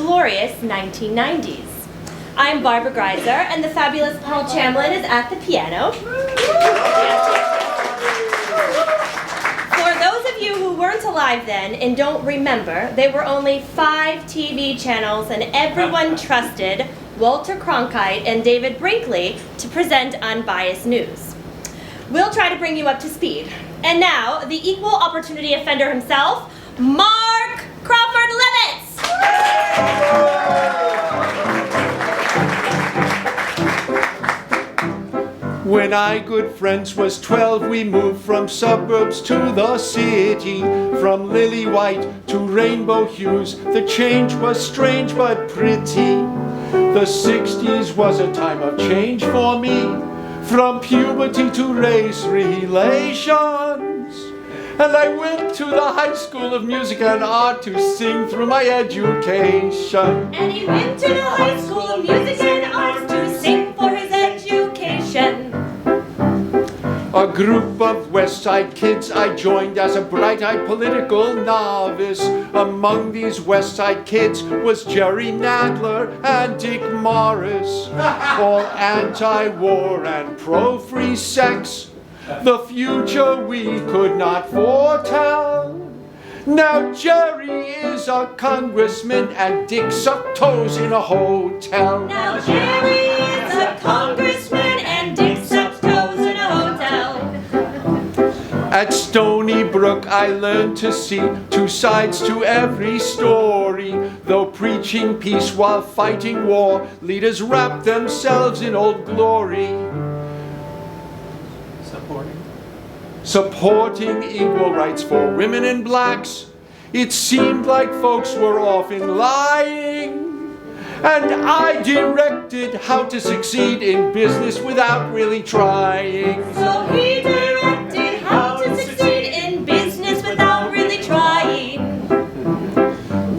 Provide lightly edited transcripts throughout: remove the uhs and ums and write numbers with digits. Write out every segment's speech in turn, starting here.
glorious 1990s. I'm Barbara Grizer, and the fabulous Paul Chamlin is at the piano. For those of you who weren't alive then and don't remember, there were only 5 TV channels, and everyone trusted Walter Cronkite and David Brinkley to present unbiased news. We'll try to bring you up to speed. And now, the equal opportunity offender himself, Marc Crawford Leavitt! When I, good friends, was 12, we moved from suburbs to the city. From lily white to rainbow hues, the change was strange but pretty. The 60s was a time of change for me, from puberty to race relations. And I went to the High School of Music and Art to sing through my education. And he went to the High School of Music and Art to sing for his education. A group of West Side kids I joined as a bright-eyed political novice. Among these West Side kids was Jerry Nadler and Dick Morris, all anti-war and pro-free sex, the future we could not foretell. Now Jerry is a congressman and Dick sucked toes in a hotel. Now Jerry is a congressman and Dick sucked toes in a hotel. At Stony Brook I learned to see 2 sides to every story. Though preaching peace while fighting war, leaders wrap themselves in old glory. Supporting equal rights for women and blacks. It seemed like folks were often lying. And I directed how to succeed in business without really trying. So he directed how to succeed in business without really trying.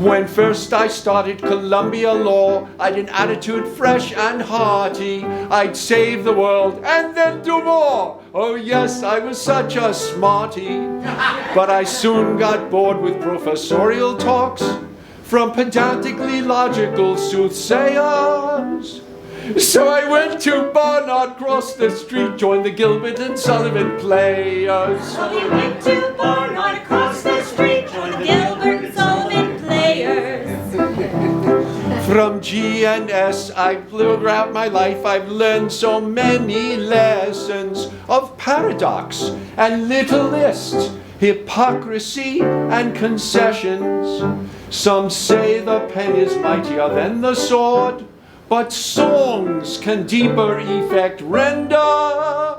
When first I started Columbia Law, I'd an attitude fresh and hearty. I'd save the world and then do more. Oh yes, I was such a smarty. But I soon got bored with professorial talks from pedantically logical soothsayers. So I went to Barnard across the street, joined the Gilbert and Sullivan players. So he went to Barnard across the street, joined the Gilbert and Sullivan players. From G and S, I've throughout my life, I've learned so many lessons of paradox and littlest, hypocrisy and concessions. Some say the pen is mightier than the sword, but songs can deeper effect render.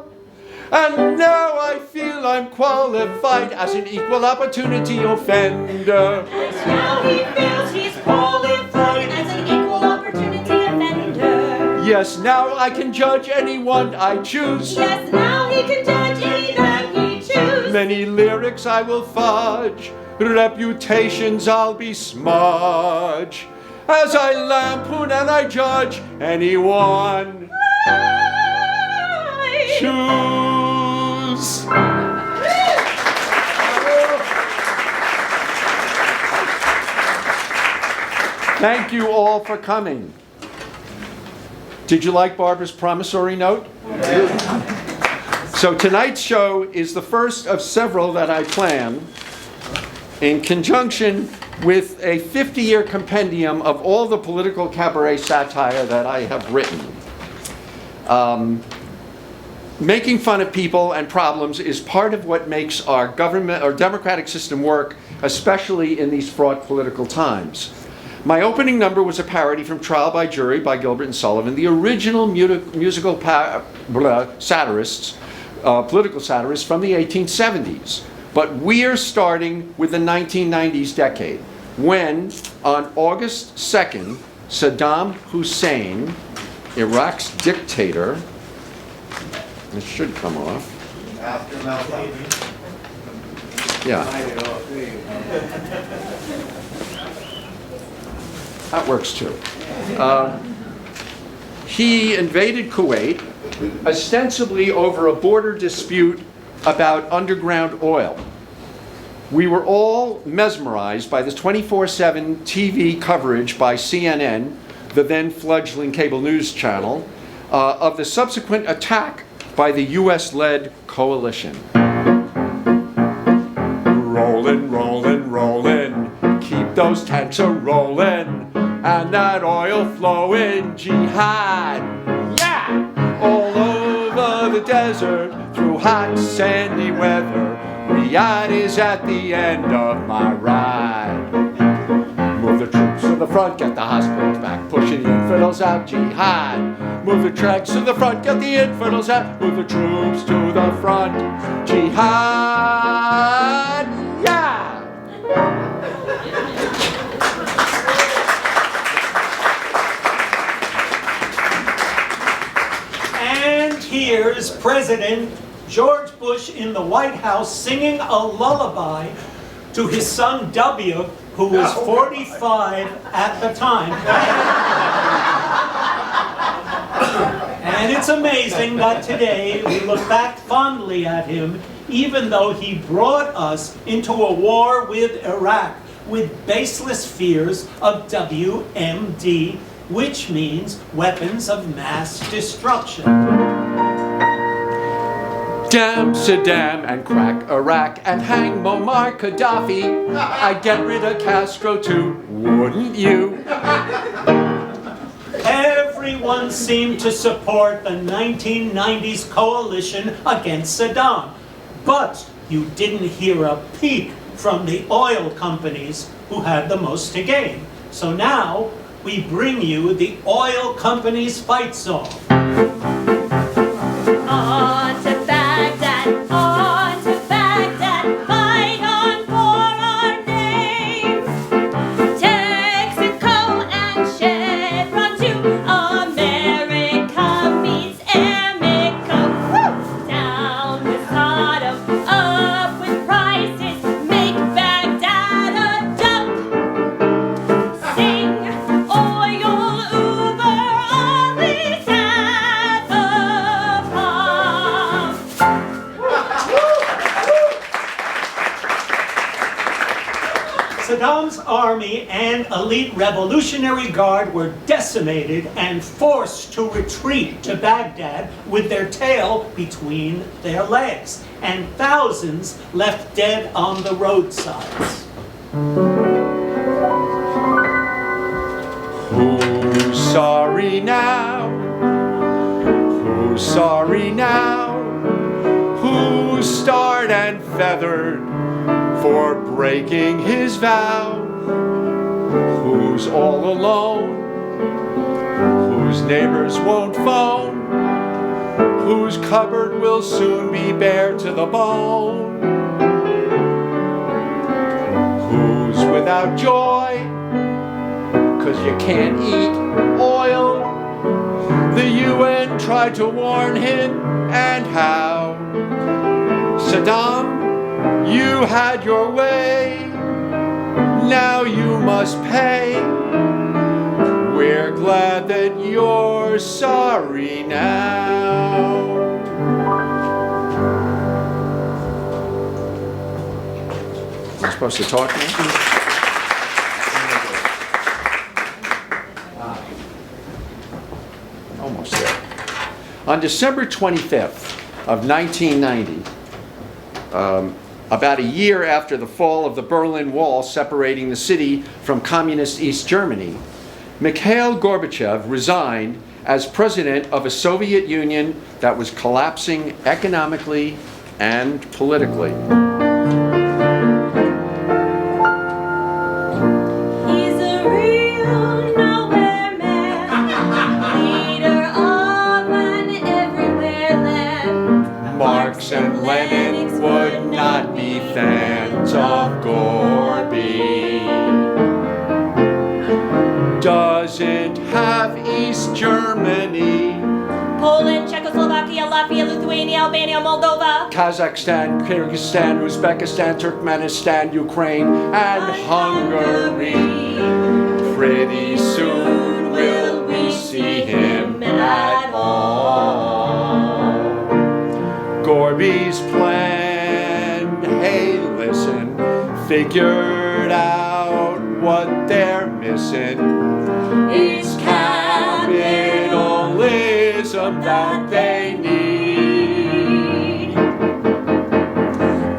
And now I feel I'm qualified as an equal opportunity offender. And now he feels he's qualified as an equal opportunity offender. Yes, now I can judge anyone I choose. Yes, now he can judge anyone he chooses. Many lyrics I will fudge, reputations I'll besmudge, as I lampoon and I judge anyone I choose. Thank you all for coming. Did you like Barbara's promissory note? So tonight's show is the first of several that I plan in conjunction with a 50-year compendium of all the political cabaret satire that I have written. Making fun of people and problems is part of what makes our government or democratic system work, especially in these fraught political times. My opening number was a parody from Trial by Jury by Gilbert and Sullivan, the original musical satirists, political satirists from the 1870s. But we're starting with the 1990s decade, when on August 2nd, Saddam Hussein, Iraq's dictator, it should come off. Yeah. That works too. He invaded Kuwait, ostensibly over a border dispute about underground oil. We were all mesmerized by the 24/7 TV coverage by CNN, the then fledgling cable news channel, of the subsequent attack by the US-led coalition. Rollin', rollin', rollin', keep those tanks a-rollin', and that oil flowin', jihad, yeah! All over the desert, through hot sandy weather, Riyadh is at the end of my ride. Move the troops to the front, get the hospitals back, pushing the infidels out, jihad. Move the troops to the front, get the infidels out, move the troops to the front, jihad, yeah! And here's President George Bush in the White House singing a lullaby to his son W, who was 45 at the time. And it's amazing that today we look back fondly at him, even though he brought us into a war with Iraq with baseless fears of WMD, which means weapons of mass destruction. Damn Saddam and crack Iraq and hang Muammar Gaddafi. I'd get rid of Castro too, wouldn't you? Everyone seemed to support the 1990s coalition against Saddam, but you didn't hear a peep from the oil companies who had the most to gain. So now we bring you the oil companies' fight song. On to Baghdad, fight on for our name. Texaco and Chevron too. America meets Amico. Woo! Down with Saddam, up with prices, make Baghdad a dump. Sing oil Uber, always at the pump. Saddam's army and elite Revolutionary Guard were decimated and forced to retreat to Baghdad with their tail between their legs, and thousands left dead on the roadsides. Who's sorry now? Who's sorry now? Who's starred and feathered for breaking his vow? Who's all alone? Whose neighbors won't phone? Whose cupboard will soon be bare to the bone? Who's without joy? 'Cause you can't eat oil. The UN tried to warn him, and how? Saddam, you had your way, now you must pay. We're glad that you're sorry now. Am I supposed to talk now? Almost there. On December 25th of 1990, about a year after the fall of the Berlin Wall separating the city from communist East Germany, Mikhail Gorbachev resigned as president of a Soviet Union that was collapsing economically and politically. He's a real nowhere man, leader of an everywhere land. Marx and Lenin would not be fans of Gorby. Doesn't have East Germany, Poland, Czechoslovakia, Latvia, Lithuania, Albania, Moldova, Kazakhstan, Kyrgyzstan, Uzbekistan, Turkmenistan, Ukraine, and Hungary. Pretty soon will we see him at all. Gorby's plan, hey listen, figured out what they're missing. It's capitalism that they need.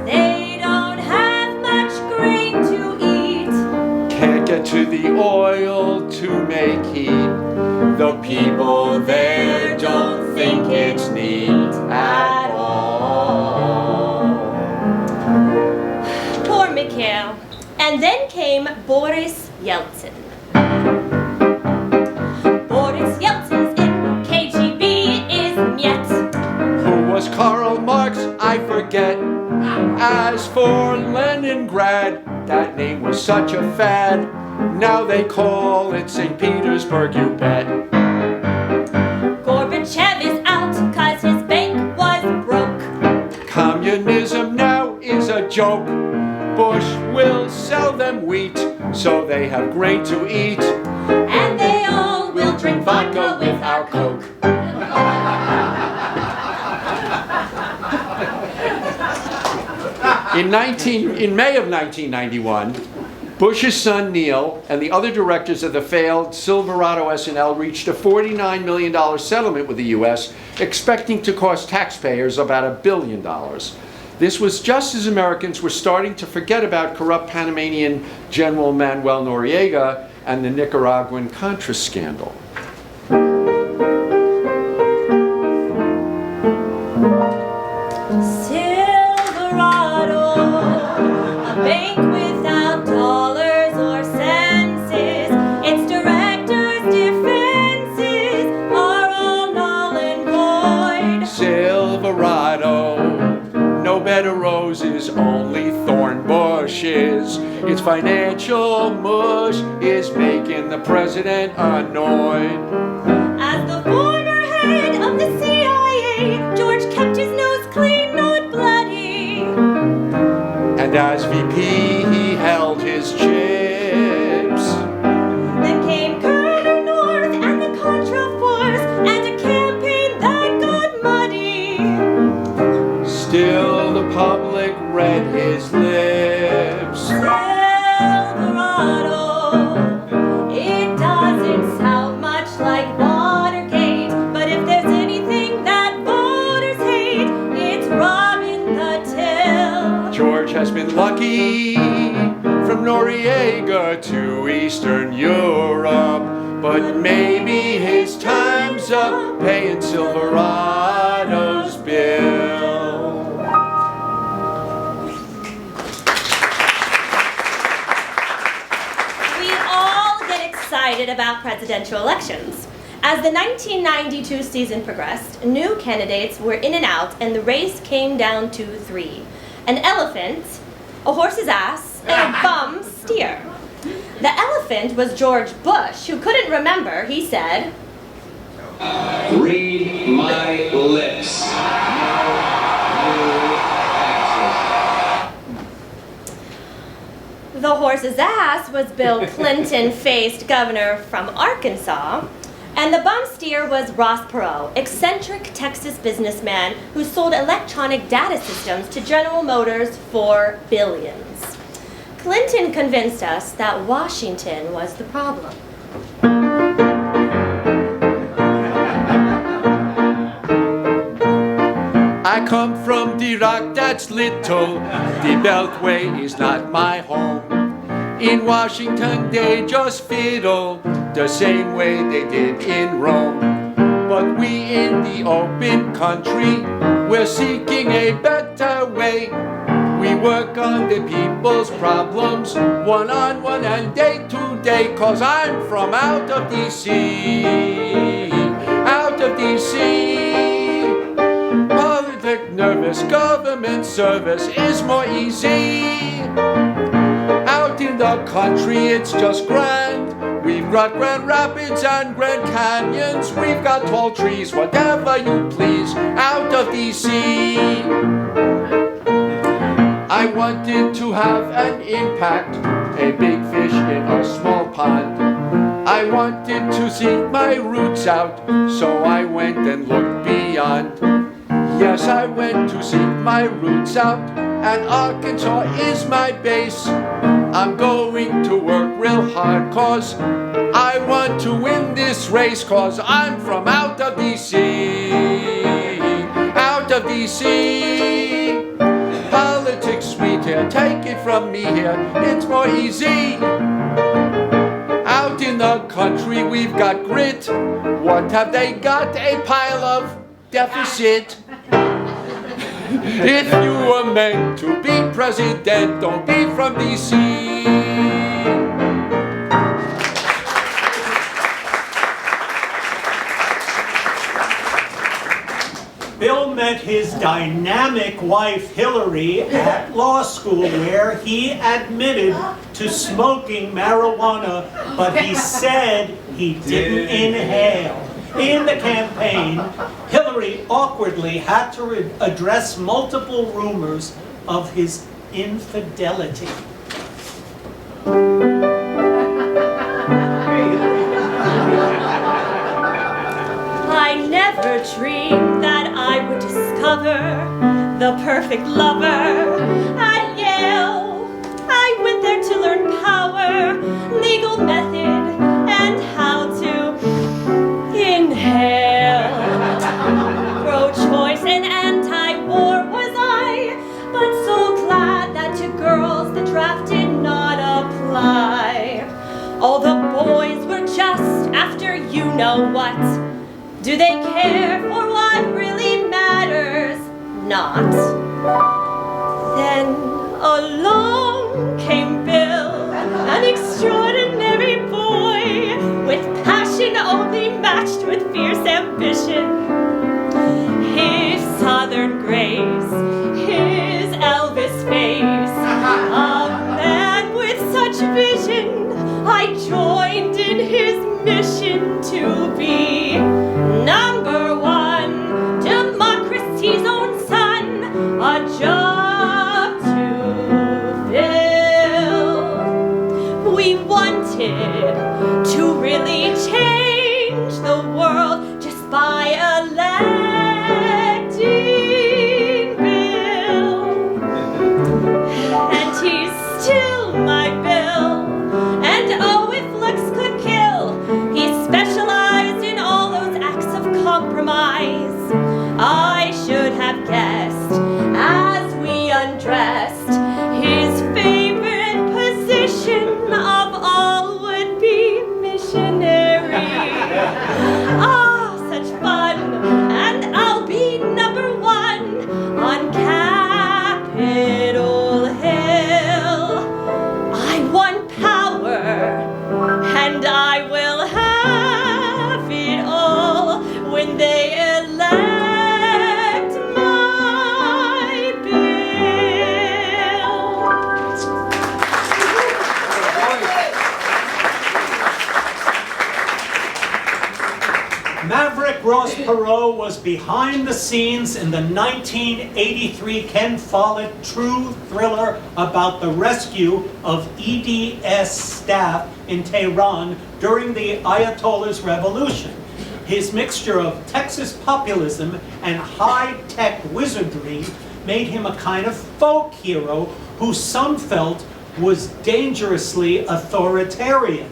They don't have much grain to eat. Can't get to the oil to make heat. The people there don't think it's neat at all. Poor Mikhail. And then came Boris Yeltsin. Boris Yeltsin's in KGB is Niet. Who was Karl Marx? I forget. As for Leningrad, that name was such a fad. Now they call it St. Petersburg, you bet. Gorbachev is out 'cause his bank was broke. Communism now is a joke. Bush will sell them wheat so they have grain to eat. And they all will drink vodka with our Coke. In May of 1991, Bush's son Neil and the other directors of the failed Silverado S&L reached a $49 million settlement with the U.S., expecting to cost taxpayers about $1 billion. This was just as Americans were starting to forget about corrupt Panamanian General Manuel Noriega and the Nicaraguan Contra scandal. Silverado, a bank without dollars or senses. Its directors' defenses are all null and void. Silverado, no bed of roses, only thorn bushes. Its financial mush is making the president annoyed. As the former head of the CIA, George kept his nose clean, not bloody. And as VP, he held his chips. Then came Colonel North and the Contra Force, and a campaign that got muddy. Still the public read his lips. Silverado, it doesn't sound much like Watergate, but if there's anything that voters hate, it's robbing the till. George has been lucky from Noriega to Eastern Europe, but maybe his time's up paying Silverado's bill. We all get excited about presidential elections. As the 1992 season progressed, new candidates were in and out, and the race came down to 3. An elephant, a horse's ass, and a bum steer. The elephant was George Bush, who couldn't remember. He said, "Read my lips." The horse's ass was Bill Clinton-faced governor from Arkansas, and the bum steer was Ross Perot, eccentric Texas businessman who sold electronic data systems to General Motors for billions. Clinton convinced us that Washington was the problem. I come from the rock that's little. The Beltway is not my home. In Washington they just fiddle the same way they did in Rome. But we in the open country, we're seeking a better way. We work on the people's problems, one on one and day to day. 'Cause I'm from out of D.C., out of D.C. Politic nervous, government service is more easy. Out in the country it's just grand. We've got Grand Rapids and Grand Canyons. We've got tall trees, whatever you please, out of D.C. I wanted to have an impact, a big fish in a small pond. I wanted to seek my roots out, so I went and looked beyond. Yes, I went to seek my roots out, and Arkansas is my base. I'm going to work real hard, 'cause I want to win this race, 'cause I'm from out of D.C. Out of D.C. Politics sweet here, take it from me here, it's more easy. Out in the country we've got grit. What have they got? A pile of deficit. If you were meant to be president, don't be from D.C. Bill met his dynamic wife Hillary at law school, where he admitted to smoking marijuana, but he said he didn't inhale. In the campaign, Hillary awkwardly had to address multiple rumors of his infidelity. I never dreamed that I would discover the perfect lover at Yale. I went there to learn power, legal method, and how to inhale. Pro-choice and anti-war was I, but so glad that to girls the draft did not apply. All the boys were just after you know what. Do they care for what really matters? Not. Then along came Bill, an extraordinary boy, with passion only matched with fierce ambition. His southern grace, his Elvis face, a man with such vision, I joined in his mission to be number one, democracy's own son, a job to fill. We wanted to really change the world just by electing Bill. And he's still my Bill. And oh, if looks could kill, he specialized in all those acts of compromise. I should have guessed, as we undressed, his favorite position of all would be missionary. Ah, such fun, and I'll be number one on Capitol Hill. I want power, and I will have it all when they elect my Bill. Maverick Ross Perot was behind the scenes in the 1983 Ken Follett true thriller about the rescue of EDS staff in Tehran during the Ayatollah's revolution. His mixture of Texas populism and high-tech wizardry made him a kind of folk hero who some felt was dangerously authoritarian.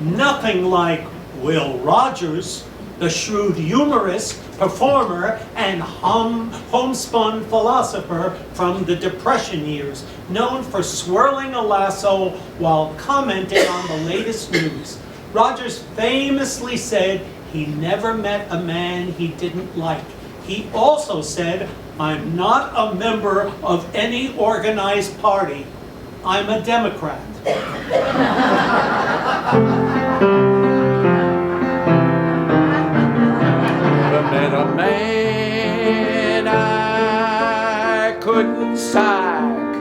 Nothing like Will Rogers, the shrewd humorist, performer, and homespun philosopher from the Depression years, known for swirling a lasso while commenting on the latest news. Rogers famously said he never met a man he didn't like. He also said, "I'm not a member of any organized party. I'm a Democrat." Met a man I couldn't sack,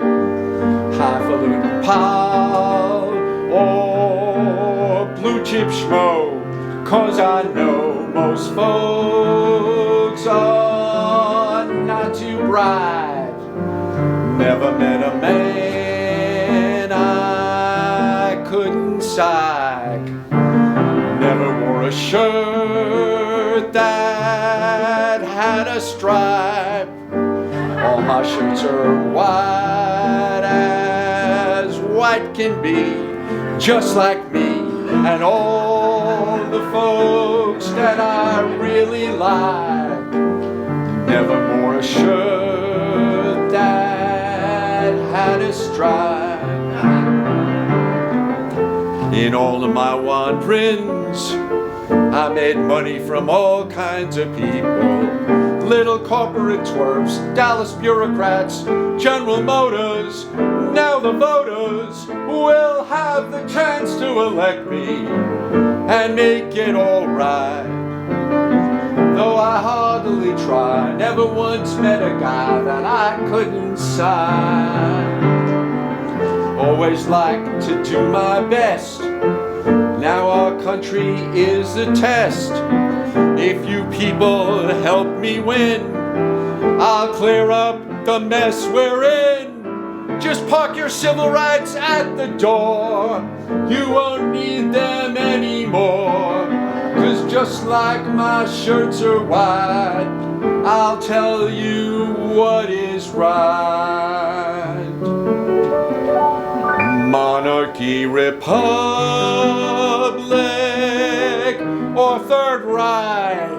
highfalutin pal or blue chip schmo, 'cause I know most folks are not to bribe. Never met a man I couldn't sack, never wore a shirt that had a stripe. All my shirts are white as white can be, just like me and all the folks that I really like. Never more a shirt that had a stripe. In all of my wanderings, I made money from all kinds of people. Little corporate twerps, Dallas bureaucrats, General Motors. Now the voters will have the chance to elect me and make it all right. Though I heartily try, never once met a guy that I couldn't sign. Always like to do my best. Now our country is a test. If you people help me win, I'll clear up the mess we're in. Just park your civil rights at the door. You won't need them anymore. 'Cause just like my shirts are white, I'll tell you what is right. Monarchy, republic, or Third Reich,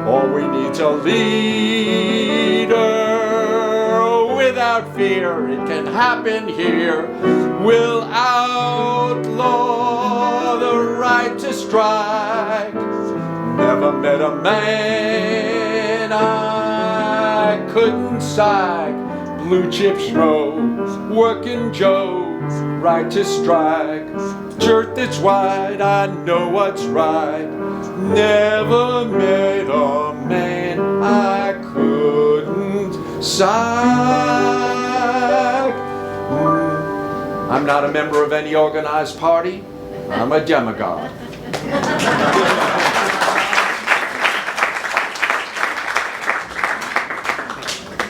or we need a leader without fear. It can happen here. We'll outlaw the right to strike. Never met a man I couldn't psych. Blue chip schmoes, working Joes, right to strike. Shirt that's white, I know what's right. Never met a man I couldn't psych. I'm not a member of any organized party. I'm a demagogue.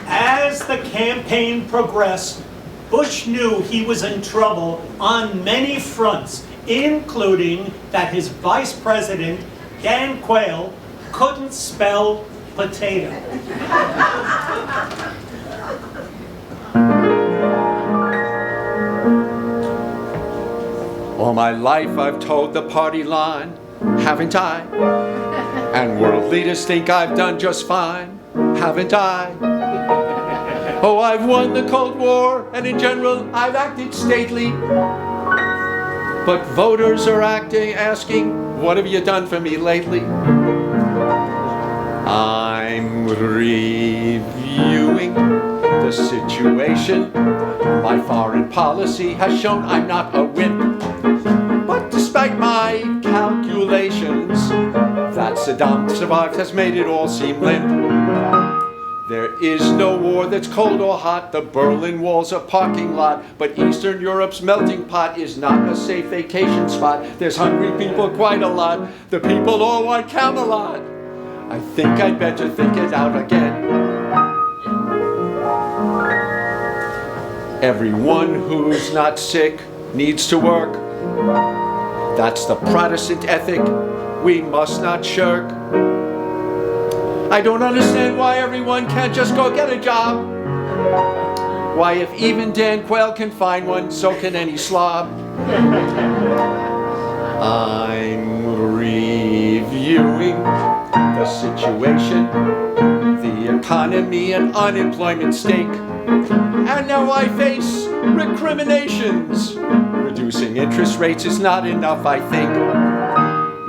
As the campaign progressed, Bush knew he was in trouble on many fronts, including that his vice president, Dan Quayle, couldn't spell potato. All my life I've towed the party line, haven't I? And world leaders think I've done just fine, haven't I? Oh, I've won the Cold War, and in general I've acted stately. But voters are asking, what have you done for me lately? I'm reviewing the situation. My foreign policy has shown I'm not a wimp. But despite my calculations, that Saddam survived has made it all seem limp. There is no war that's cold or hot. The Berlin Wall's a parking lot. But Eastern Europe's melting pot is not a safe vacation spot. There's hungry people quite a lot. The people all want Camelot. I think I'd better think it out again. Everyone who's not sick needs to work. That's the Protestant ethic we must not shirk. I don't understand why everyone can't just go get a job. Why, if even Dan Quayle can find one, so can any slob. I'm reviewing the situation, the economy and unemployment stake. And now I face recriminations. Reducing interest rates is not enough, I think.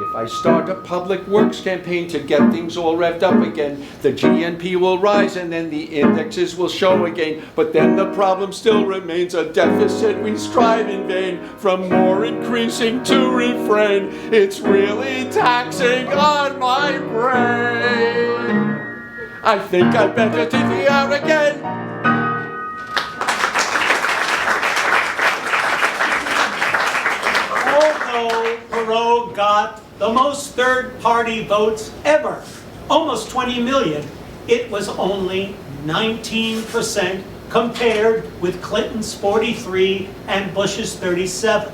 If I start a public works campaign to get things all revved up again, the GNP will rise and then the indexes will show again. But then the problem still remains a deficit. We strive in vain from more increasing to refrain. It's really taxing on my brain. I think I'd better take it out again. Although Perot got the most third-party votes ever, almost 20 million, it was only 19% compared with Clinton's 43 and Bush's 37.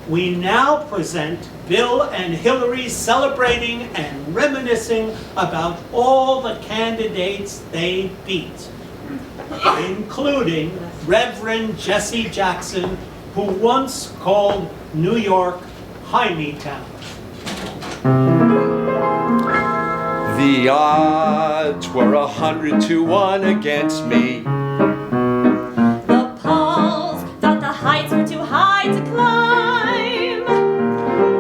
We now present Bill and Hillary celebrating and reminiscing about all the candidates they beat. including Reverend Jesse Jackson, who once called New York Hymietown. The odds were 100 to 1 against me. The Pauls thought the heights were too high to climb.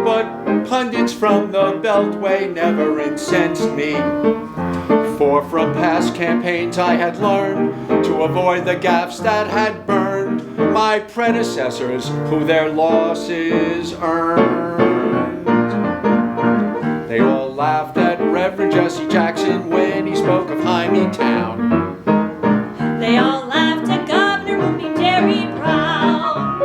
But pundits from the Beltway never incensed me. For from past campaigns I had learned to avoid the gaffes that had burned my predecessors who their losses earned. They all laughed at Reverend Jesse Jackson when he spoke of Hymietown. They all laughed at Governor Whoopi Jerry Brown.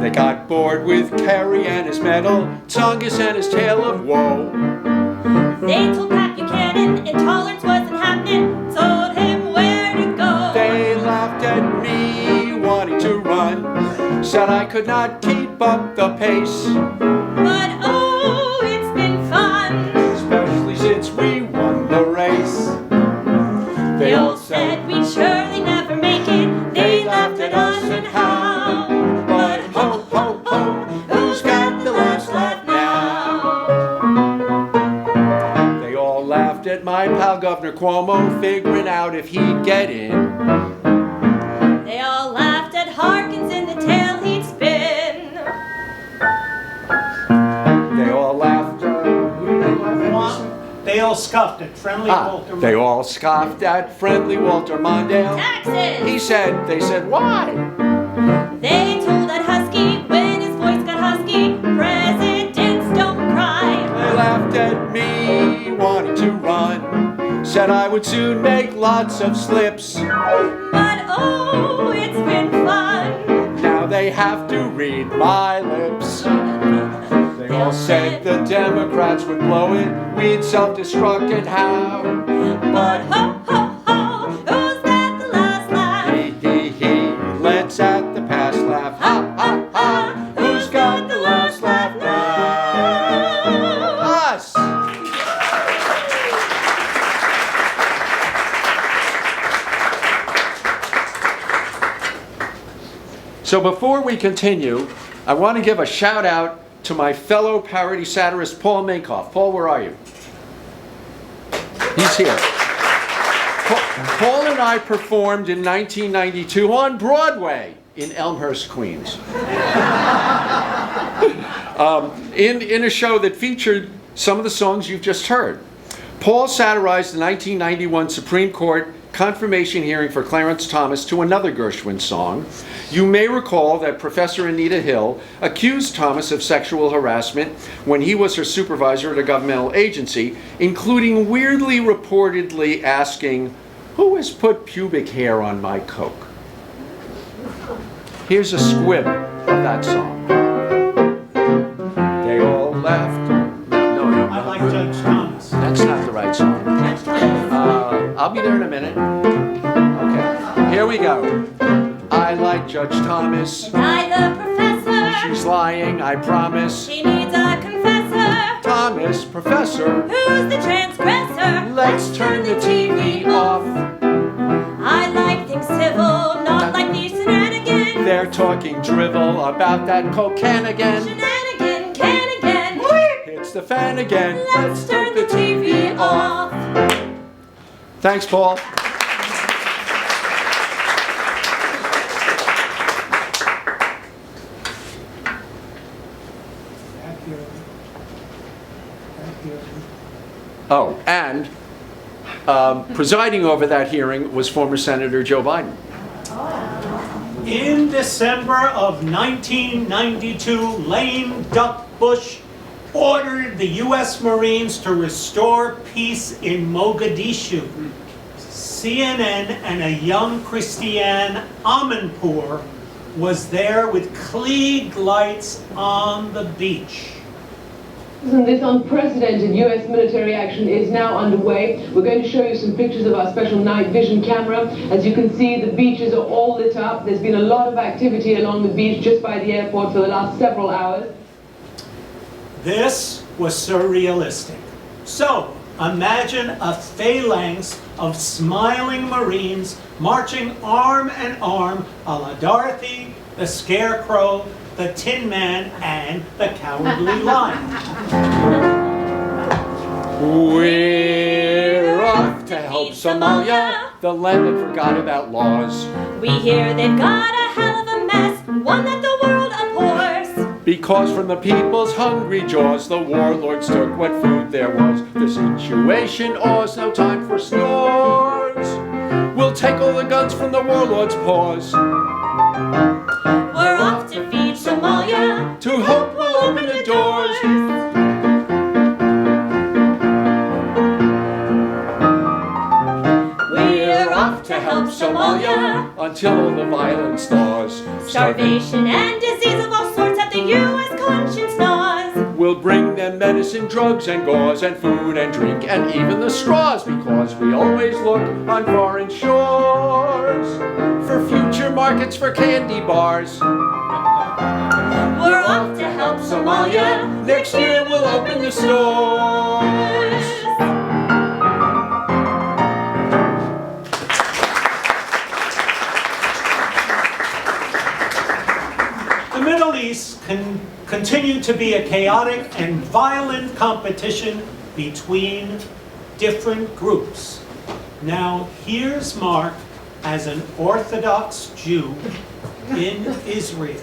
They got bored with Kerry and his medal, Tongass and his tale of woe. They told Pat Buchanan intolerance wasn't happening, told him where to go. They laughed at me wanting to run, said I could not keep up the pace. But oh, it's been fun, Especially since we won the race. they all said we'd surely never make it. They laughed at us and how. But ho, ho, ho, who's got the last laugh now? They all laughed at my pal Governor Cuomo, figuring out if he'd get in. They all laughed at Harkins in the tale he'd spin. They all laughed. Who did they laugh at? They all scoffed at friendly Walter. They all scoffed at friendly Walter Mondale. Taxes! They said, why? They told that husky when his voice got husky, presidents don't cry. They laughed at me wanting to run, said I would soon make lots of slips. But oh, it's been fun. Now they have to read my lips. They all said the Democrats would blow it, we'd self-destruct and how. But ho, ho, ho, who's got the last laugh? He, let's at the past laugh. Ha, ha, ha, who's got the last laugh now? Us! So before we continue, I want to give a shout out to my fellow parody satirist, Paul Minkoff. Paul, where are you? He's here. Paul and I performed in 1992 on Broadway in Elmhurst, Queens. In a show that featured some of the songs you've just heard. Paul satirized the 1991 Supreme Court confirmation hearing for Clarence Thomas to another Gershwin song. You may recall that Professor Anita Hill accused Thomas of sexual harassment when he was her supervisor at a governmental agency, including weirdly reportedly asking, "Who has put pubic hair on my Coke?" Here's a squib of that song. They all laughed. No. I like Judge Thomas. That's not the right song. I'll be there in a minute. Okay, here we go. I like Judge Thomas. I the professor. She's lying, I promise. She needs a confessor. Thomas, professor. Who's the transgressor? Let's turn the TV off. I like things civil, not like these shenanigans. They're talking drivel about that cocaine again. Shenanigan, can again. It's the fan again. Let's turn the TV off. Thanks, Paul. Oh, and presiding over that hearing was former Senator Joe Biden. In December of 1992, lame duck Bush ordered the U.S. Marines to restore peace in Mogadishu. CNN and a young Christiane Amanpour was there with Klieg lights on the beach. This unprecedented U.S. military action is now underway. We're going to show you some pictures of our special night vision camera. As you can see, the beaches are all lit up. There's been a lot of activity along the beach just by the airport for the last several hours. This was surrealistic. So, Imagine a phalanx of smiling Marines marching arm in arm a la Dorothy, the Scarecrow, the Tin Man, and the Cowardly Lion. We're off to help Somalia, the land that forgot about laws. We hear they've got a hell of a mess, one that the world abhors. Because from the people's hungry jaws, the warlords took what food there was. The situation awes, no time for snores. We'll take all the guns from the warlords' paws. We're off to feed Somalia, To hope will open the doors. We're off to help Somalia. Until the violence thaws. Starvation and disease of all sorts at the U.S. conscience gnaws. We'll bring them medicine, drugs, and gauze, and food and drink, and even the straws, because we always look on foreign shores for future markets for candy bars. We're off to help Somalia. Next year we'll open the stores. The Middle East can continue to be a chaotic and violent competition between different groups. Now, here's Mark as an Orthodox Jew in Israel.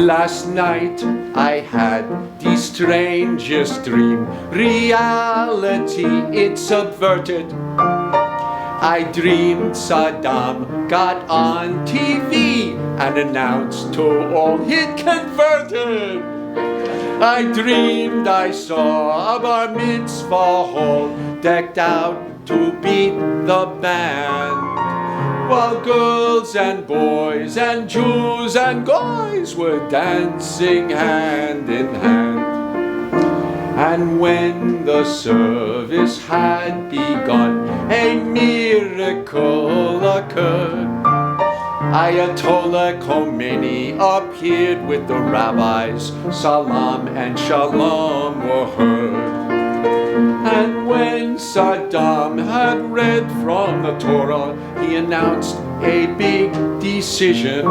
Last night I had the strangest dream. Reality, it subverted. I dreamed Saddam got on TV and announced to all he'd converted. I dreamed I saw a bar mitzvah hall decked out to beat the band, while girls and boys and Jews and guys were dancing hand in hand. And when the service had begun, a miracle occurred. Ayatollah Khomeini appeared with the rabbis. Salam and shalom were heard. And when Saddam had read from the Torah, he announced a big decision.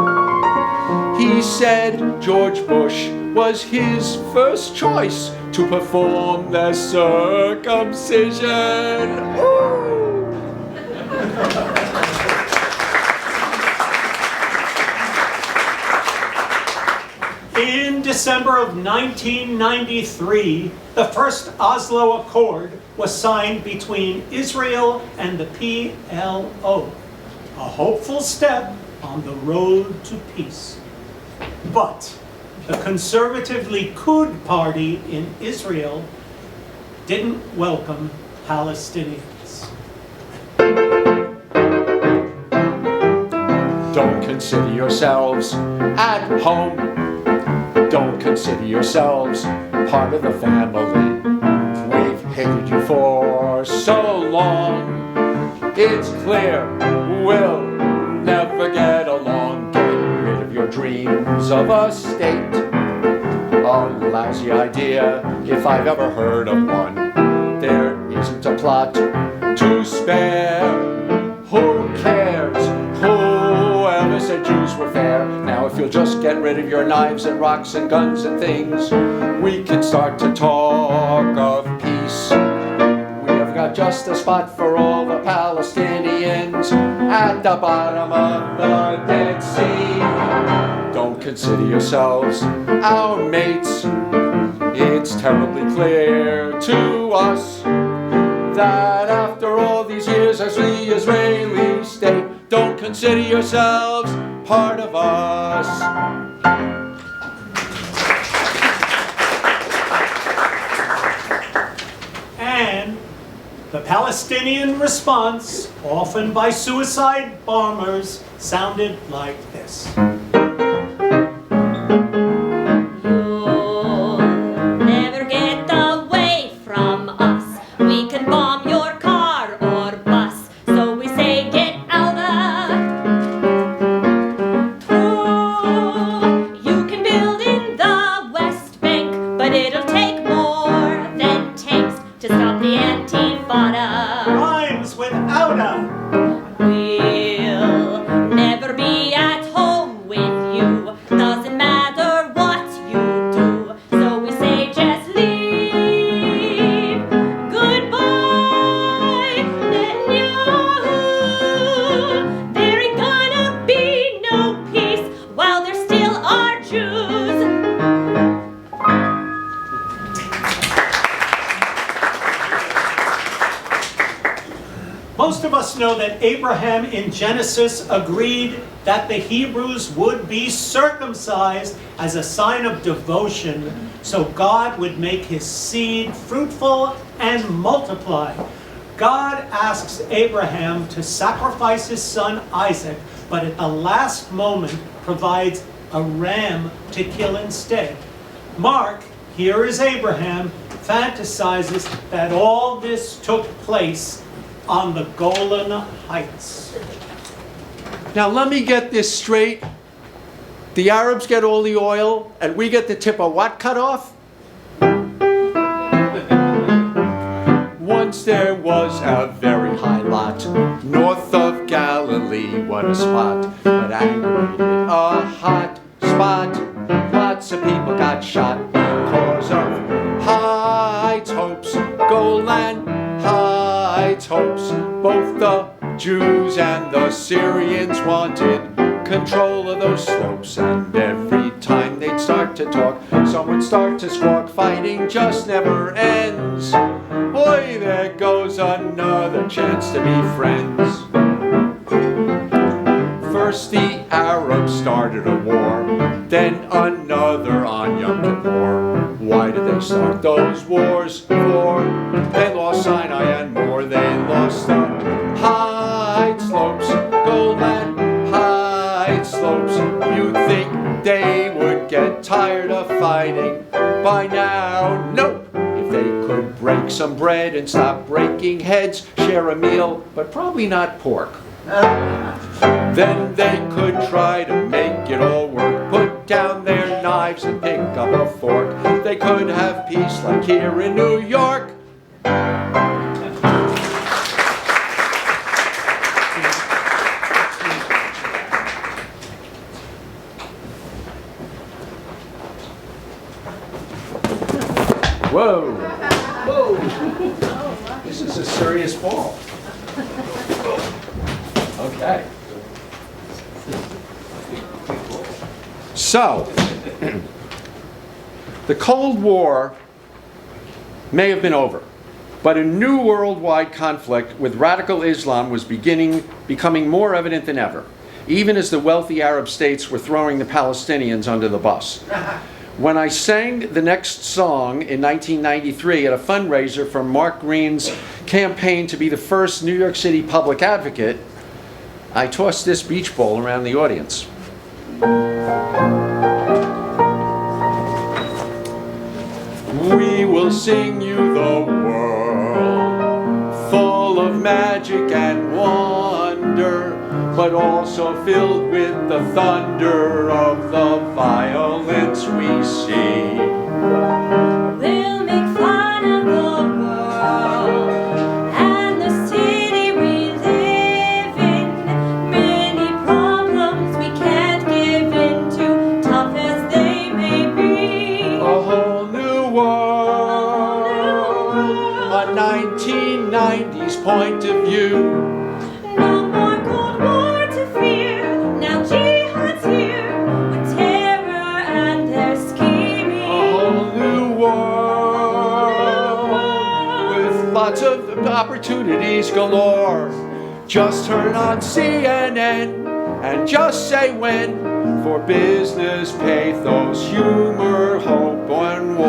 He said George Bush was his first choice to perform the circumcision. Ooh. In December of 1993, the first Oslo Accord was signed between Israel and the PLO, a hopeful step on the road to peace. But the conservative Likud party in Israel didn't welcome Palestinians. Don't consider yourselves at home. Don't consider yourselves part of the family. We've hated you for so long. It's clear we'll never get along. Get rid of your dreams of a state. A lousy idea, if I've ever heard of one. There isn't a plot to spare. Who cares? Whoever said Jews were fair? Now if you'll just get rid of your knives and rocks and guns and things, we can start to talk of peace. We have got just a spot for all the Palestinians at the bottom of the Dead Sea. Don't consider yourselves our mates. It's terribly clear to us that after all these years as the Israeli state, don't consider yourselves part of us. And the Palestinian response, often by suicide bombers, sounded like this. Most of us know that Abraham in Genesis agreed that the Hebrews would be circumcised as a sign of devotion, so God would make his seed fruitful and multiply. God asks Abraham to sacrifice his son Isaac, but at the last moment provides a ram to kill instead. Mark, here is Abraham, fantasizes that all this took place on the Golan Heights. Now let me get this straight. The Arabs get all the oil, and we get the tip of what cut off? Once there was a very high lot, north of Galilee, what a spot. But angry, a hot spot. Lots of people got shot because of Heights hopes, Golan Heights hopes. Both the Jews and the Syrians wanted control of those slopes, and every time they'd start to talk, someone start to squawk. Fighting just never ends. Boy, there goes another chance to be friends. First the Arabs started a war, then another on Yom Kippur. Why did they start those wars for? They lost Sinai and more. They lost the Heights slopes, Golan Heights slopes. You'd think they would get tired of fighting by now. Nope. If they could break some bread and stop breaking heads, share a meal, but probably not pork. Then they could try to make it all work. Put down their knives and pick up a fork. They could have peace like here in New York. Whoa. Whoa. This is a serious fall. Okay. So, the Cold War may have been over, but a new worldwide conflict with radical Islam was becoming more evident than ever, even as the wealthy Arab states were throwing the Palestinians under the bus. When I sang the next song in 1993 at a fundraiser for Mark Green's campaign to be the first New York City public advocate, I tossed this beach ball around the audience. We will sing you the world, full of magic and wonder, but also filled with the thunder of the violence we see. We'll make fun of the world and the city we live in. Many problems we can't give in to, tough as they may be. A whole new world, a 1990s point of view. No more Cold War to fear, now jihad's here, with terror and their scheming. A whole new world, with lots of opportunities galore. Just turn on CNN and just say when, for business, pathos, humor, hope, and war.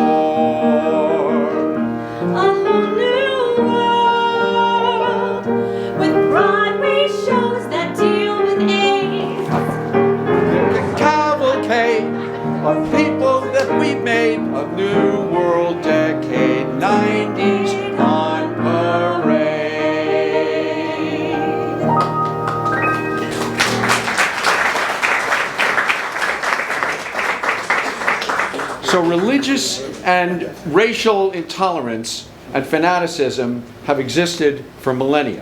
A whole new world, with Broadway shows that deal with AIDS. The cavalcade of people that we made, a new world decade, 90s on parade. So religious and racial intolerance and fanaticism have existed for millennia.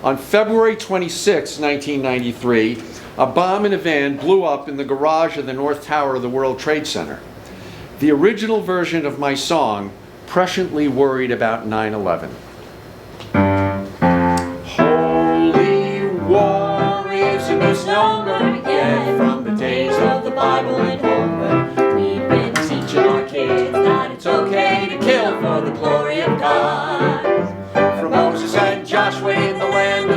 On February 26, 1993, a bomb in a van blew up in the garage of the North Tower of the World Trade Center. The original version of my song, presciently worried about 9/11. Holy war is a misnomer, yet from the days of the Bible and Homer, we've been teaching our kids that it's okay to kill for the glory of God. From Moses and Joshua in the land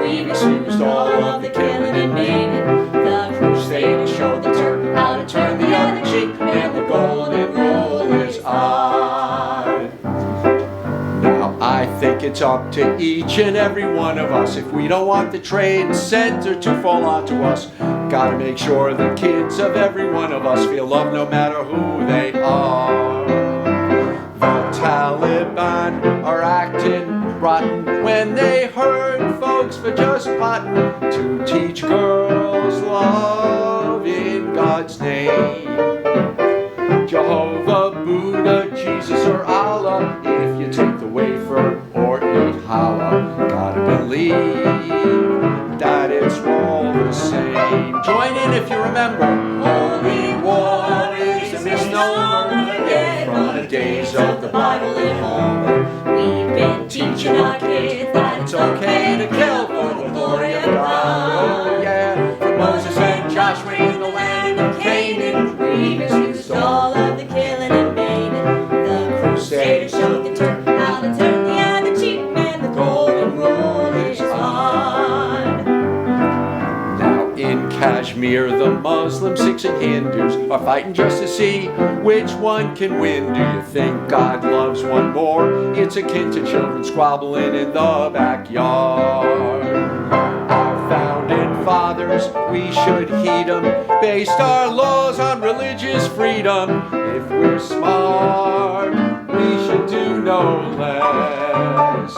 we've excused all of the killing and maiming. The Crusaders showed the Turk how to turn the other cheek, and the golden rule is on. Now I think it's up to each and every one of us. If we don't want the trade center to fall onto us, gotta make sure the kids of every one of us feel love no matter who they are. The Taliban are acting rotten when they hurt folks for just plotting to teach girls love in God's name. Jehovah, Buddha, Jesus, or Allah, if you take the wafer or eat challah, gotta believe that it's all the same. Join in if you remember. Holy war is a misnomer, yet from the days of the Bible and Homer, we've been teaching our kids that it's okay to kill for the glory of God. Oh yeah, from Moses and Joshua in the land of Canaan, we've excused all of the killing and maiming. The Crusaders showed the Turk how to turn the other cheek, and the golden rule is on. Now in Kashmir, the Muslims, Sikhs, and Hindus are fighting just to see which one can win. Do you think God loves one more? It's akin to children squabbling in the backyard. Our founding fathers, we should heed them, based our laws on religious freedom. If we're smart, we should do no less.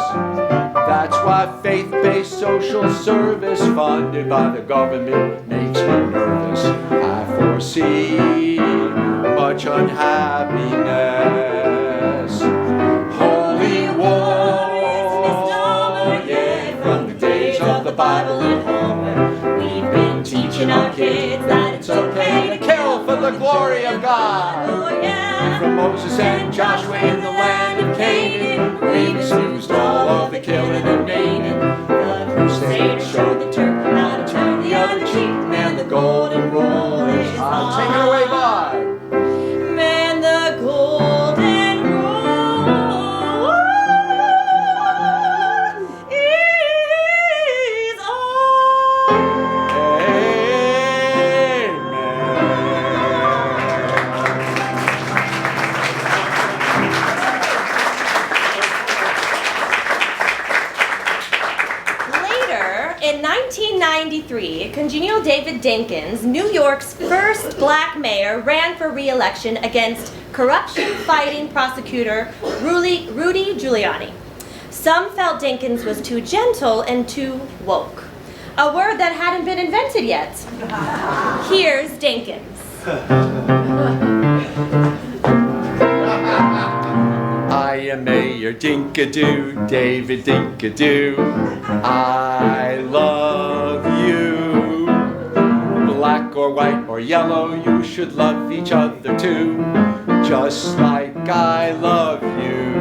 That's why faith-based social service funded by the government makes me nervous. I foresee much unhappiness. Holy war, yeah, from the days of the Bible and Homer, we've been teaching our kids that it's okay to kill for the glory of God. Oh, yeah. From Moses and Joshua in the land of Canaan, we've excused all of the killing and maiming. The Crusaders showed the Turk how to turn the other cheek, and the golden rule is on. Take it away, bye. Man, the golden rule is on. Amen. Later, in 1993, congenial David Dinkins, New York's first black mayor, ran for re-election against corruption-fighting prosecutor Rudy Giuliani. Some felt Dinkins was too gentle and too woke, a word that hadn't been invented yet. Here's Dinkins. I am Mayor Dinkadoo, David Dinkadoo. I love you. Black or white or yellow, you should love each other too, just like I love you.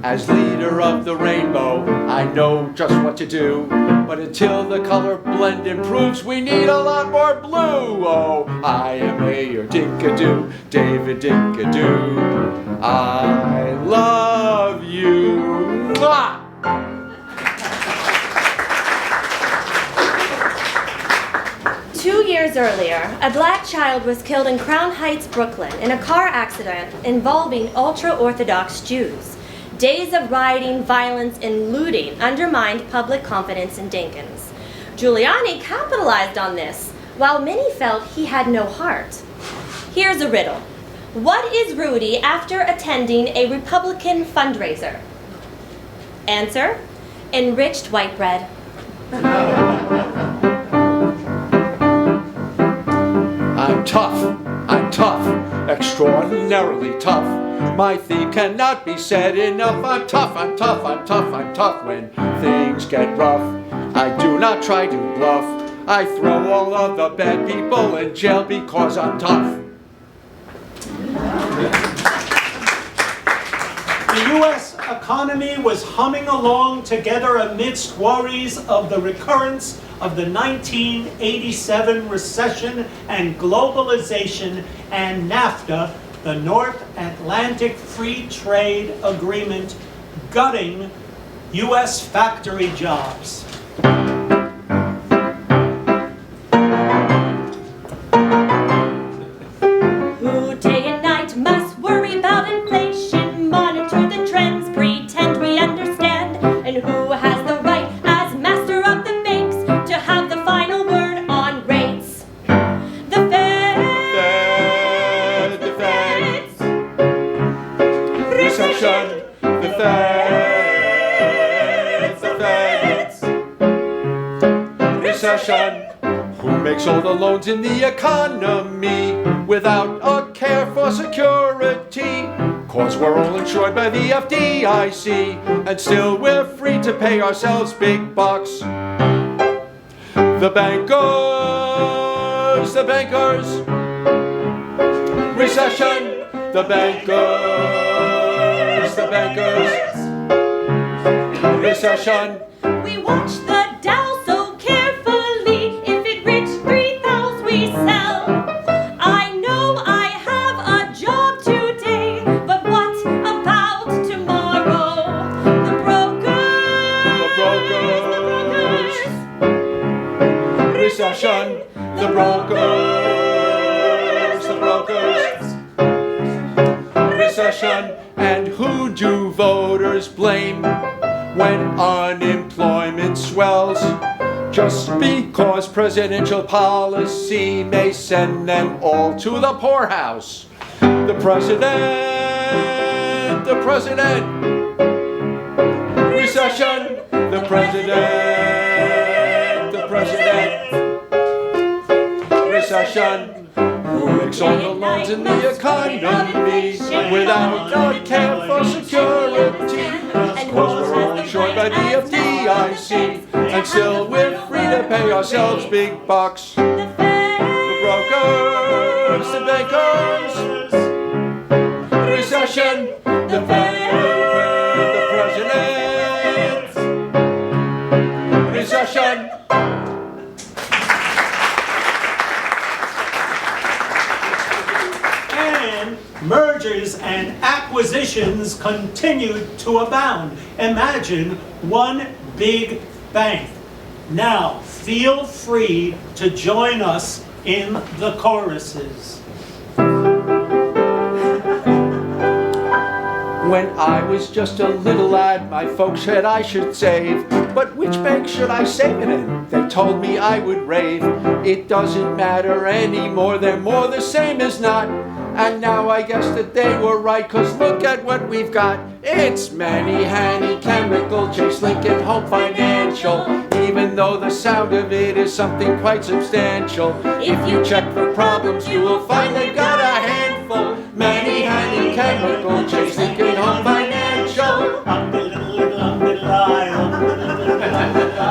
As leader of the rainbow, I know just what to do, but until the color blend improves, we need a lot more blue. Oh, I am Mayor Dinkadoo, David Dinkadoo. I love you. Mwah! 2 years earlier, a black child was killed in Crown Heights, Brooklyn, in a car accident involving ultra-Orthodox Jews. Days of rioting, violence, and looting undermined public confidence in Dinkins. Giuliani capitalized on this, while many felt he had no heart. Here's a riddle. What is Rudy after attending a Republican fundraiser? Answer, enriched white bread. I'm tough, extraordinarily tough. My theme cannot be said enough. I'm tough. When things get rough, I do not try to bluff. I throw all of the bad people in jail because I'm tough. The U.S. economy was humming along together amidst worries of the recurrence of the 1987 recession and globalization and NAFTA, the North Atlantic Free Trade Agreement, gutting U.S. factory jobs. Recession. Who makes all the loans in the economy without a care for security? 'Cause we're all insured by the FDIC, and still we're free to pay ourselves big bucks. The bankers, the bankers. Recession, the bankers, the bankers. Recession. We watch the Dow so carefully. If it reached 3,000, we sell. I know I have a job today, but what about tomorrow? The brokers, The brokers. Recession, the brokers, the brokers. Recession. And who do voters blame when unemployment swells? Just because presidential policy may send them all to the poorhouse. The president, the president. Recession, the president, the president. Recession. Who makes all the loans in the economy without a care for security? Cause we're all insured by the FDIC, and still we're free to pay ourselves big bucks. The brokers, the bankers. Recession, the bankers, the president. Recession. Mergers and acquisitions continued to abound. Imagine one big bank. Now, feel free to join us in the choruses. When I was just a little lad, my folks said I should save. But which bank should I save it in? They told me I would rave. It doesn't matter anymore, they're more the same as not. And now I guess that they were right, 'cause look at what we've got. It's Manny, Hanny, Chemical, Chase, Lincoln, Home Financial. Even though the sound of it is something quite substantial. If you check for problems, you will find they've got a handful. Manny, Hanny, Chemical, Chase, Lincoln, Home Financial.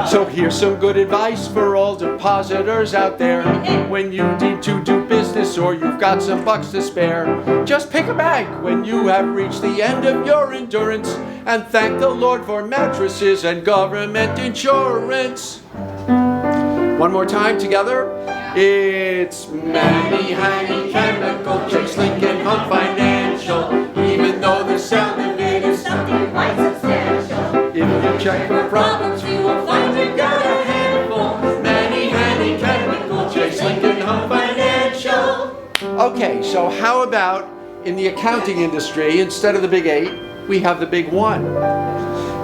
So here's some good advice for all depositors out there. When you need to do business or you've got some bucks to spare, just pick a bank when you have reached the end of your endurance, and thank the Lord for mattresses and government insurance. One more time together. It's Manny, Hanny, Chemical, Chase, Lincoln, Home Financial. Even though the sound of it is something quite substantial. If you check for problems, you will find you've got a handful. Manny, Hanny, Chemical, Chase, Lincoln, Home Financial. Okay, so how about in the accounting industry, instead of the big 8, we have the big 1.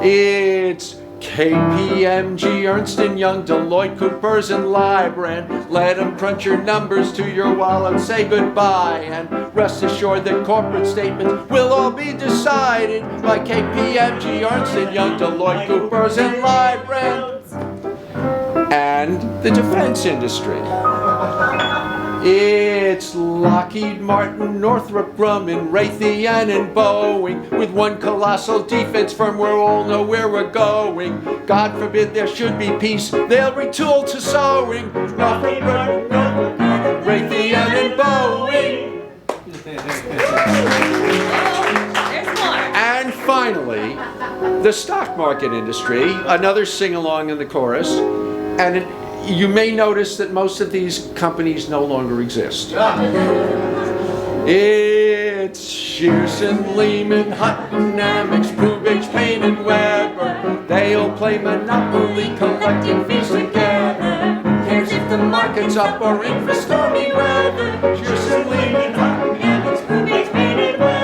It's KPMG, Ernst & Young, Deloitte, Coopers, and Libran. Let them crunch your numbers to your wallet, say goodbye, and rest assured that corporate statements will all be decided by KPMG, Ernst & Young, Deloitte, Coopers, and Libran. And the defense industry. It's Lockheed Martin, Northrop Grumman, Raytheon, and Boeing. With one colossal defense firm, we'll all know where we're going. God forbid there should be peace, they'll retool to sewing. Northrop Grumman, Raytheon, and Boeing. There's more. And finally, the stock market industry, another sing-along in the chorus. And you may notice that most of these companies no longer exist. It's Shearson, Lehman, Hutton, Amex, Brubitsch, Payne, and Weber. They'll play Monopoly, collecting fees together. Who cares if the market's up or in for stormy weather? Shearson, Lehman, Hutton, Amex, Brubitsch, Payne, and Weber.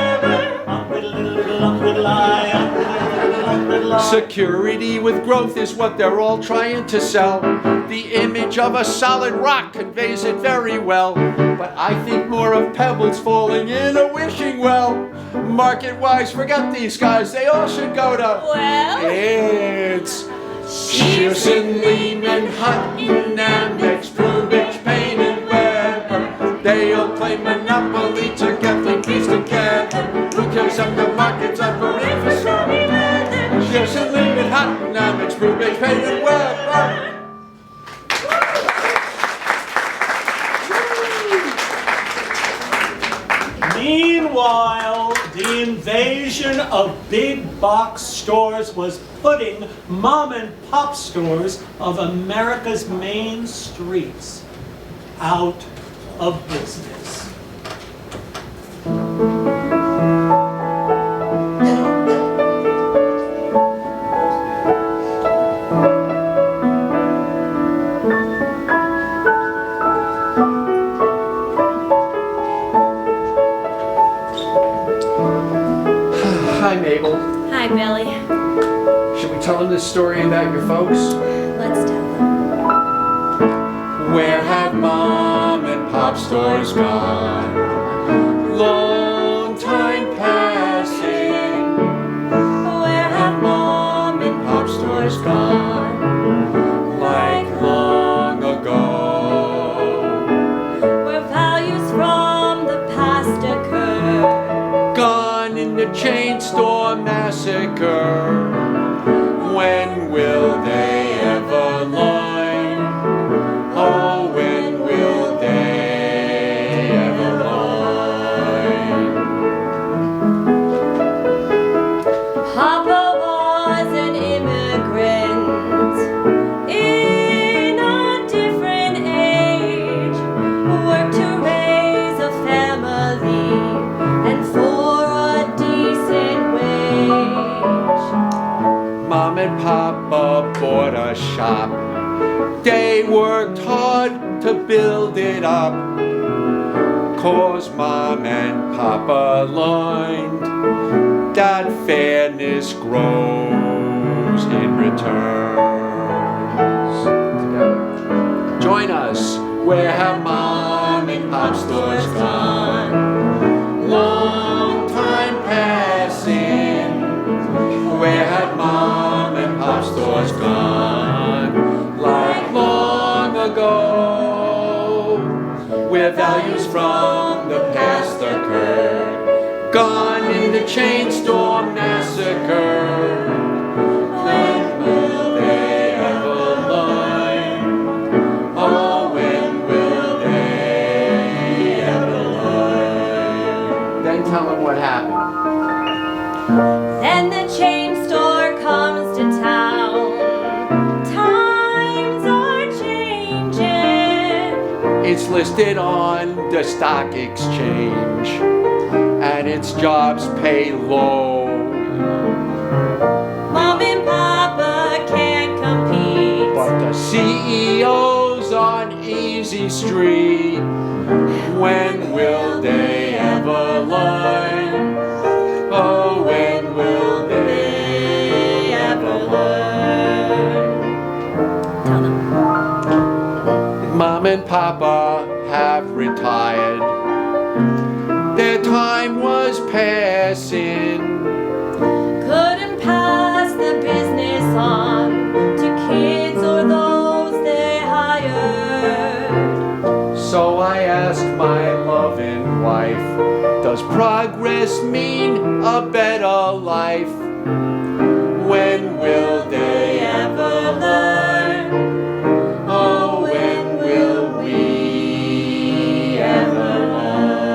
Security with growth is what they're all trying to sell. The image of a solid rock conveys it very well. But I think more of pebbles falling in a wishing well. Market-wise, forget these guys, they all should go to... Well... It's Shearson, Lehman, Hutton, Amex, Brubitch, Payne and Weber. They all play Monopoly together, keys together. Who cares if the market's up or if it's Shearson, Lehman, Hutton, Amex, Brubitch, Payne and Weber. Meanwhile, the invasion of big box stores was putting mom and pop stores of America's main streets out of business. Hi, Mabel. Hi, Billy. Should we tell them this story about your folks? Let's tell them. Where have mom and pop stores gone? Long time passing. Where have mom and pop stores gone? Like long ago. Where values from the past occur. Gone in the chain store massacre. When will they ever learn? Oh, when will they ever learn? Papa was an immigrant in a different age. Worked to raise a family and for a decent wage. Mom and Papa bought a shop. They worked hard to build it up. 'Cause Mom and Papa learned that fairness grows in returns. Together. Join us. Where have Mom and Pop stores gone? Long time passing. Where have Mom and Pop stores gone? Like long ago. Where values from the past occurred. Gone in the chain store massacre. When will they ever learn? Oh, when will they ever learn? Then tell them what happened. Then the chain store comes to town. Times are changing. It's listed on the stock exchange, and its jobs pay low. Mom and Papa can't compete. But the CEOs on Easy Street, when will they ever learn? Oh, when will they ever learn? Tell them. Mom and Papa have retired. Their time was passing. Couldn't pass the business on to kids or those they hired. So I asked my loving wife, does progress mean a better life? When will they ever learn? Oh, when will we ever learn?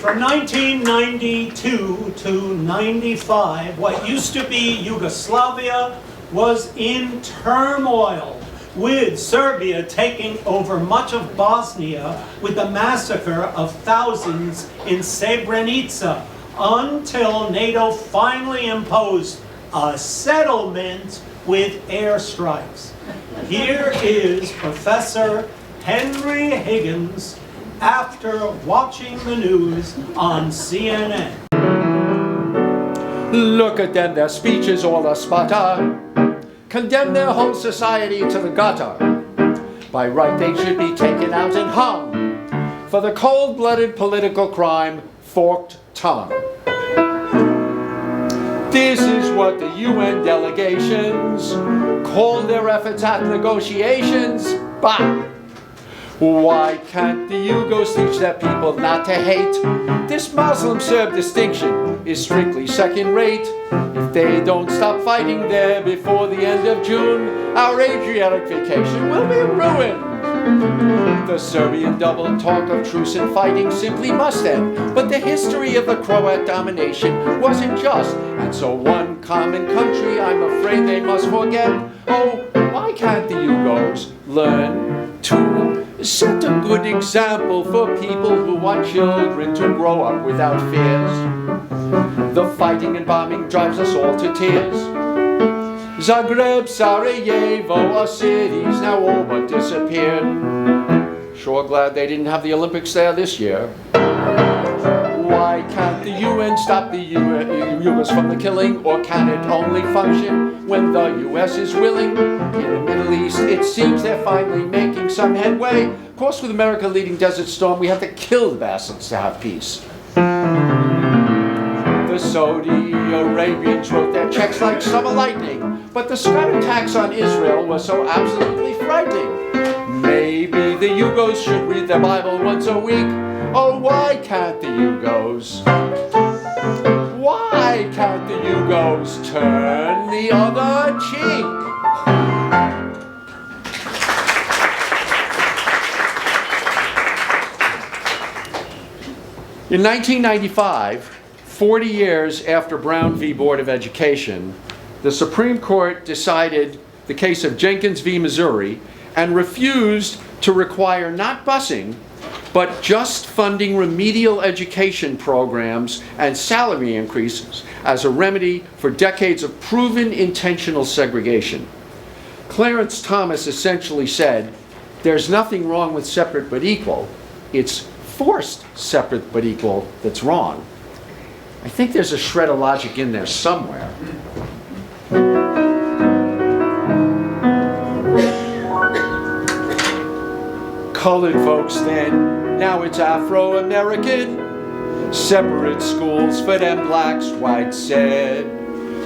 From 1992 to 95, what used to be Yugoslavia was in turmoil, with Serbia taking over much of Bosnia with the massacre of thousands in Srebrenica, until NATO finally imposed a settlement with airstrikes. Here is Professor Henry Higgins after watching the news on CNN. Look at them, their speech is all a sputter. Condemn their whole society to the gutter. By right they should be taken out and hung. for the cold-blooded political crime, forked tongue. This is what the UN delegations call their efforts at negotiations. Bah! Why can't the Yugos teach their people not to hate? This Muslim-Serb distinction is strictly second-rate. If they don't stop fighting there before the end of June, our Adriatic vacation will be ruined. The Serbian double talk of truce and fighting simply must end, but the history of the Croat domination wasn't just, and so one common country I'm afraid they must forget. Oh, why can't the Yugos learn to set a good example for people who want children to grow up without fears? The fighting and bombing drives us all to tears. Zagreb, Sarajevo are cities now all but disappeared. Sure glad they didn't have the Olympics there this year. Why can't the UN stop the Yugos from the killing? Or can it only function when the US is willing? In the Middle East, it seems they're finally making some headway. Of course, with America leading Desert Storm, we have to kill the bastards to have peace. The Saudi Arabians wrote their checks like summer lightning, but the Scud attacks on Israel were so absolutely frightening. Maybe the Yugos should read their Bible once a week. Oh, why can't the Yugos? Why can't the Yugos turn the other cheek? In 1995, 40 years after Brown v. Board of Education, the Supreme Court decided the case of Jenkins v. Missouri and refused to require not busing, but just funding remedial education programs and salary increases as a remedy for decades of proven intentional segregation. Clarence Thomas essentially said, there's nothing wrong with separate but equal. It's forced separate but equal that's wrong. I think there's a shred of logic in there somewhere. Colored folks then, now it's Afro-American. Separate schools for them blacks, white said.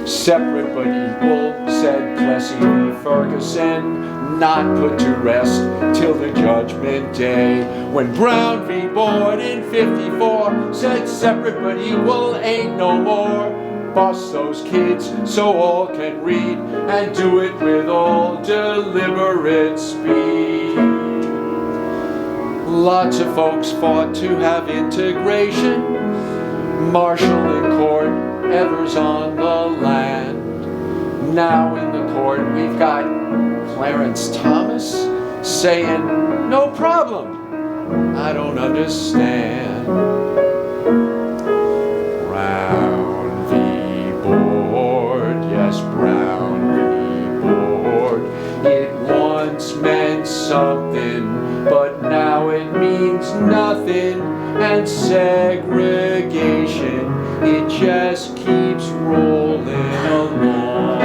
Separate but equal, said Plessy v. Ferguson. Not put to rest till the judgment day. When Brown v. Board in 54 said separate but equal ain't no more. Bust those kids so all can read and do it with all deliberate speed. Lots of folks fought to have integration. Marshall in court, Evers on the land. Now in the court we've got Clarence Thomas saying, no problem, I don't understand. Brown v. Board, yes, Brown v. Board. It once meant something, but now it means nothing. And segregation, it just keeps rolling along.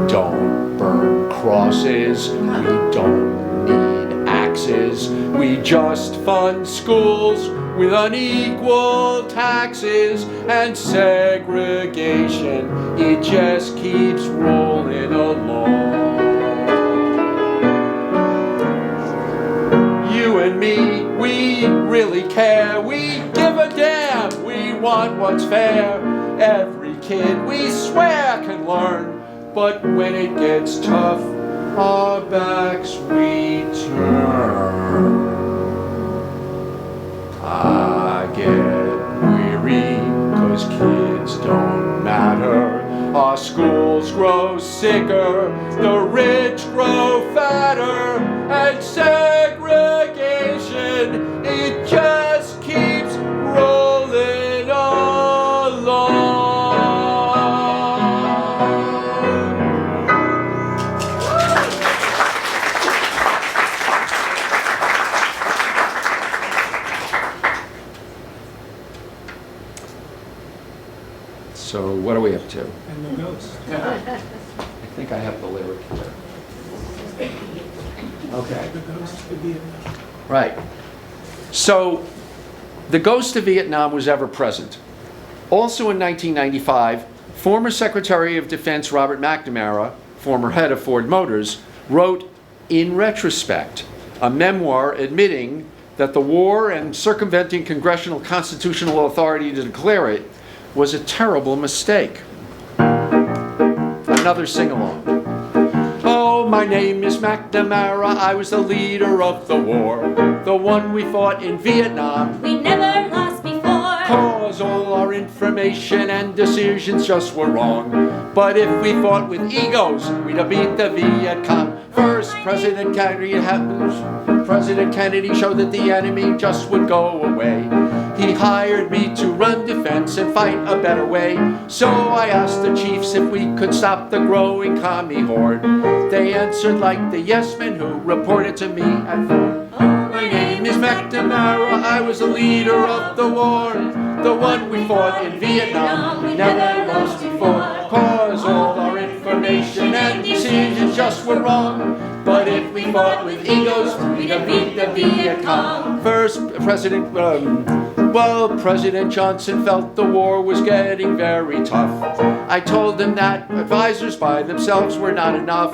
Don't burn crosses, we don't need axes, we just fund schools with unequal taxes, and segregation, it just keeps rolling along. You and me, we really care, we give a damn, we want what's fair. Every kid, we swear, can learn. But when it gets tough, our backs we turn. I get weary, 'cause kids don't matter. Our schools grow sicker, the rich grow fatter, and segregation, it just keeps rolling along. So what are we up to? And the ghost. I think I have the lyric here. Okay. The Ghost of Vietnam. Right. So the ghost of Vietnam was ever present. Also in 1995, former Secretary of Defense Robert McNamara, former head of Ford Motors, wrote In Retrospect, a memoir admitting that the war and circumventing congressional constitutional authority to declare it was a terrible mistake. Another sing-along. Oh, my name is McNamara, I was the leader of the war, the one we fought in Vietnam. We never lost before. Cause all our information and decisions just were wrong. But if we fought with egos, we'd have beat the Viet Cong. First, President Kennedy showed that the enemy just would go away. He hired me to run defense and fight a better way. So I asked the chiefs if we could stop the growing commie horde. They answered like the yes men who reported to me at Ford. My name is McNamara, I was the leader of the war, the one we fought in Vietnam, we never lost before. Cause all our information and decisions just were wrong. But if we fought with egos, we'd have beat the Viet Cong. First, President Johnson felt the war was getting very tough. I told him that advisors by themselves were not enough.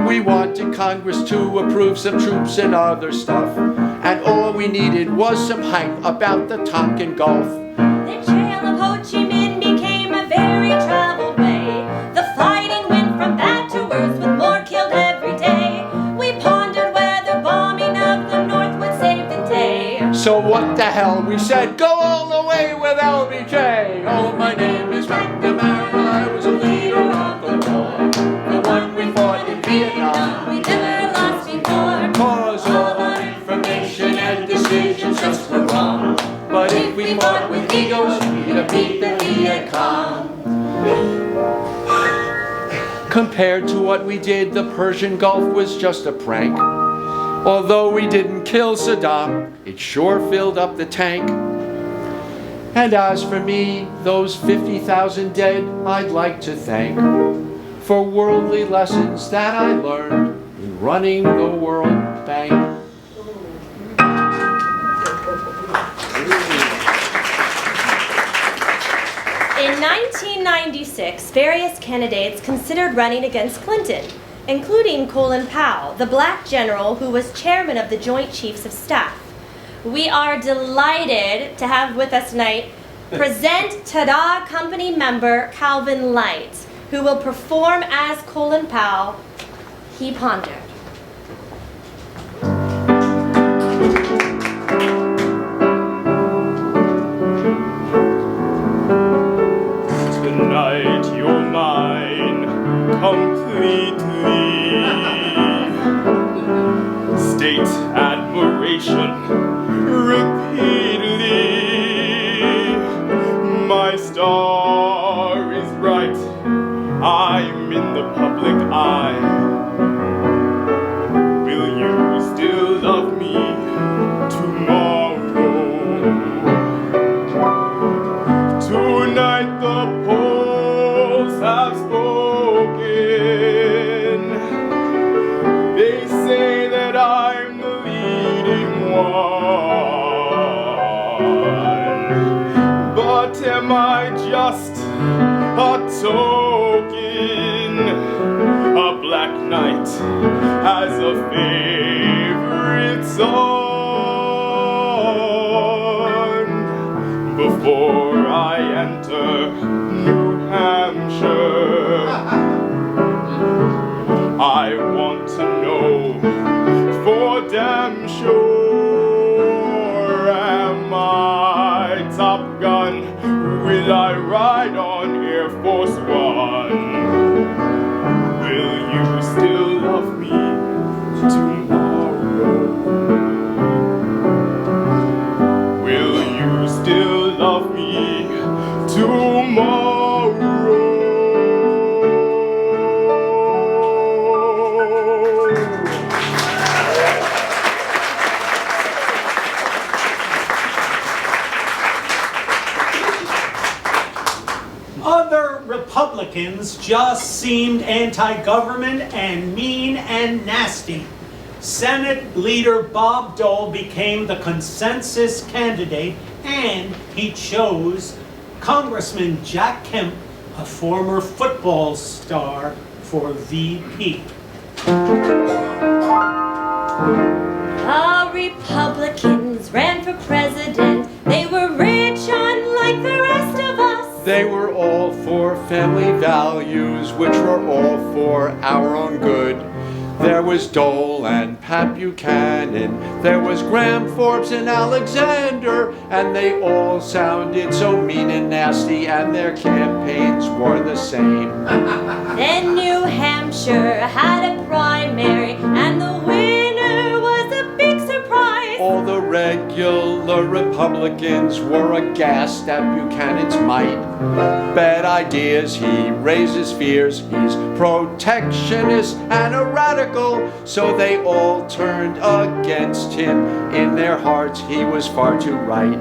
We wanted Congress to approve some troops and other stuff. And all we needed was some hype about the Tonkin Gulf. The trail of Ho Chi Minh became a very traveled way. The fighting went from bad to worse with more killed every day. We pondered whether bombing of the North would save the day. So what the hell? We said, go all the way with LBJ. Oh, my name is McNamara, I was a leader of the war, the one we fought in Vietnam. We never lost before. Cause all our information and decisions just were wrong. But if we fought with egos, we'd have beat the Viet Cong. Compared to what we did, the Persian Gulf was just a prank. Although we didn't kill Saddam, it sure filled up the tank. And as for me, those 50,000 dead I'd like to thank for worldly lessons that I learned in running the World Bank. In 1996, various candidates considered running against Clinton, including Colin Powell, the black general who was chairman of the Joint Chiefs of Staff. We are delighted to have with us tonight present Tada company member Calvin Light, who will perform as Colin Powell. He pondered. Tonight you're mine completely. State admiration repeatedly. My star is bright, I'm in the public eye. Will you still love me tomorrow? Tonight the polls have spoken. They say that I'm the leading one. But am I just a token? A black knight has a favorite son. Before I enter New Hampshire, I want to know for damn sure, am I Top Gun? Will I ride on Air Force One? Will you still love me tomorrow? Will you still love me tomorrow? Other Republicans just seemed anti-government and mean and nasty. Senate leader Bob Dole became the consensus candidate, and he chose Congressman Jack Kemp, a former football star, for VP. The Republicans ran for president. They were rich, unlike the rest of us. They were all for family values, which were all for our own good. There was Dole and Pat Buchanan. There was Graham, Forbes, and Alexander. And they all sounded so mean and nasty, and their campaigns were the same. Then New Hampshire had a primary, and the winner was a big surprise. All the regular Republicans were aghast at Buchanan's might. Bad ideas, he raises fears, he's protectionist and a radical, so they all turned against him. In their hearts, he was far too right.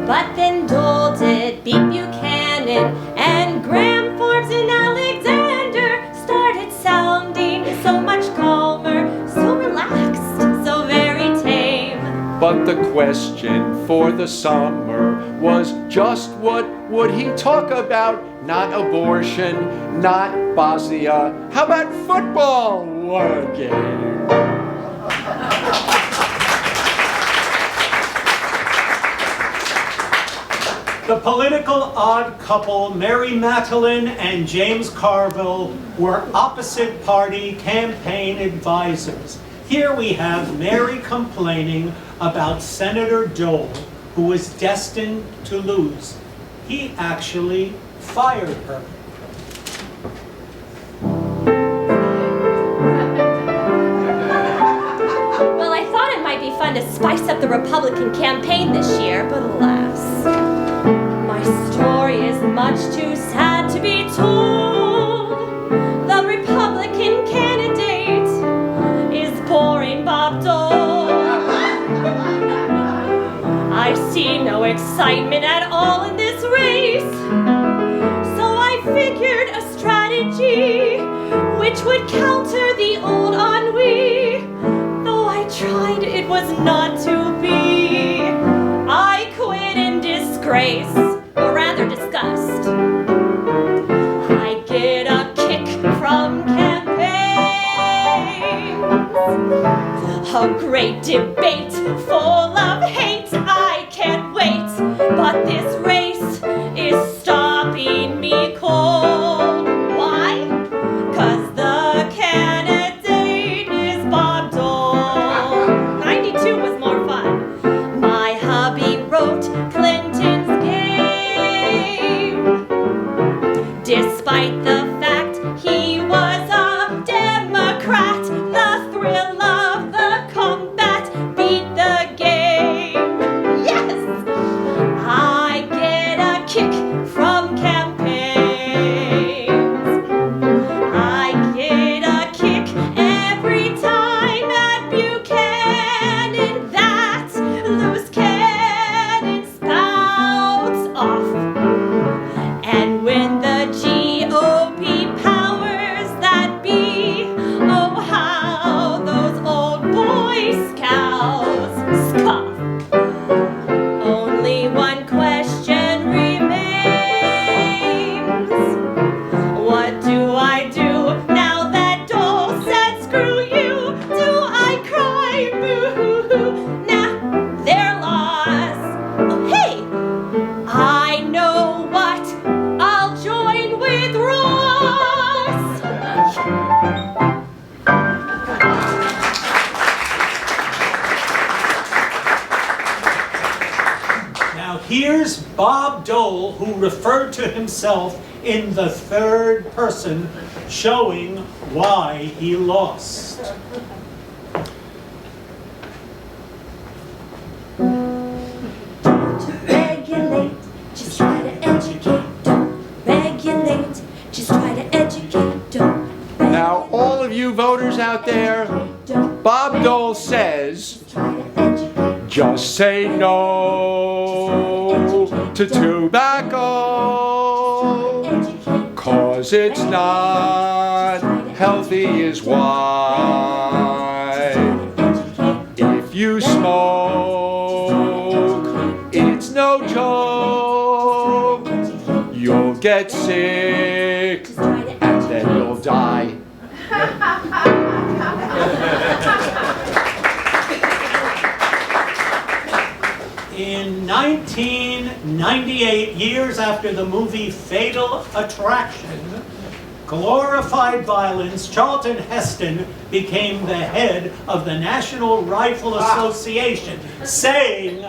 But then Dole did beat Buchanan, and Graham, Forbes, and Alexander started sounding so much calmer, so relaxed, so very tame. But the question for the summer was just what would he talk about? Not abortion, not Bosnia. How about football? What a game. The political odd couple, Mary Matalin and James Carville, were opposite party campaign advisors. Here we have Mary complaining about Senator Dole, who was destined to lose. He actually fired her. Well, I thought it might be fun to spice up the Republican campaign this year, but alas, my story is much too sad to be told. The Republican candidate is boring Bob Dole. I see no excitement at all in this race, so I figured a strategy which would counter the old ennui. Though I tried, it was not to be. I quit in disgrace, or rather disgust. I get a kick from campaigns, a great debate full of hate. I can't wait, but this race is stopping me cold. Why? 'Cause the candidate is Bob Dole. 92 was more fun. My hubby wrote Clinton's game, despite the fact he was a Democrat. The thrill of the combat beat the game. Yes! I get a kick from campaigns. I get a kick every time at Buchanan. That loose cannon spouts off. And when the GOP powers that be, oh how those old Boy Scouts scoff. Only one question remains. What do I do now that Dole said screw you? Do I cry boo-hoo-hoo? Nah, they're lost. Oh hey, I know what. I'll join with Ross. Now here's Bob Dole, who referred to himself in the third person, showing why he lost. Regulate, just try to educate. Don't regulate, just try to educate. Don't Now, all of you voters out there, Bob Dole says, just say no to tobacco, 'cause it's not healthy is why. you smoke, it's no joke. You'll get sick and then you'll die. In 1998, years after the movie Fatal Attraction, glorified violence, Charlton Heston became the head of the National Rifle Association, saying,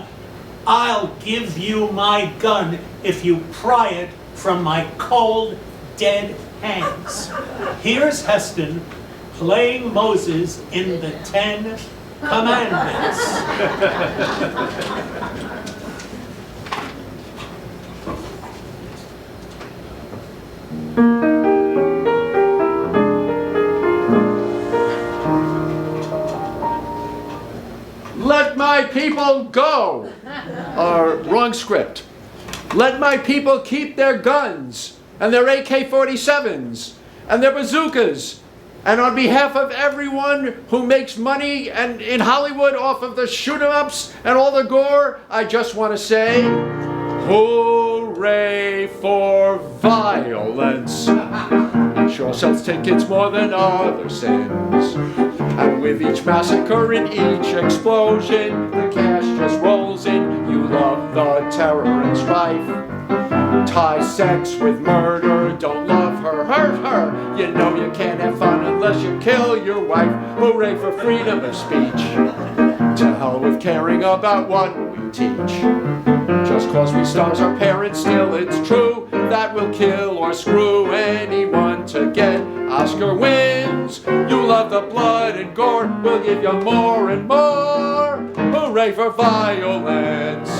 "I'll give you my gun if you pry it from my cold, dead hands." Here's Heston playing Moses in the 10 Commandments. Let my people go. Wrong script. Let my people keep their guns and their AK-47s and their bazookas. And on behalf of everyone who makes money and in Hollywood off of the shoot-em-ups and all the gore, I just want to say, hooray for violence. It sure sells tickets more than other sins. And with each massacre and each explosion, the cash just rolls in. You love the terror and strife. Tie sex with murder, don't love her, hurt her. You know you can't have fun unless you kill your wife. Hooray for freedom of speech. To hell with caring about what we teach. Just cause we stars our parents, still it's true that we'll kill or screw anyone to get Oscar wins. You love the blood and gore, we'll give you more and more. Hooray for violence.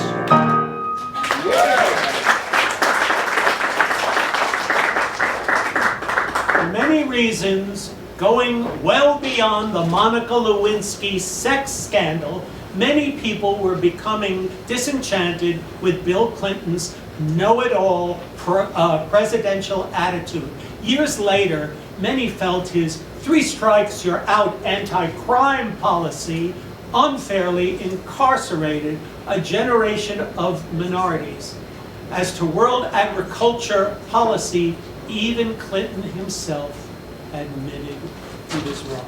For many reasons, going well beyond the Monica Lewinsky sex scandal, many people were becoming disenchanted with Bill Clinton's know-it-all presidential attitude. Years later, many felt his three strikes you're out anti-crime policy unfairly incarcerated a generation of minorities. As to world agriculture policy, even Clinton himself admitted he was wrong.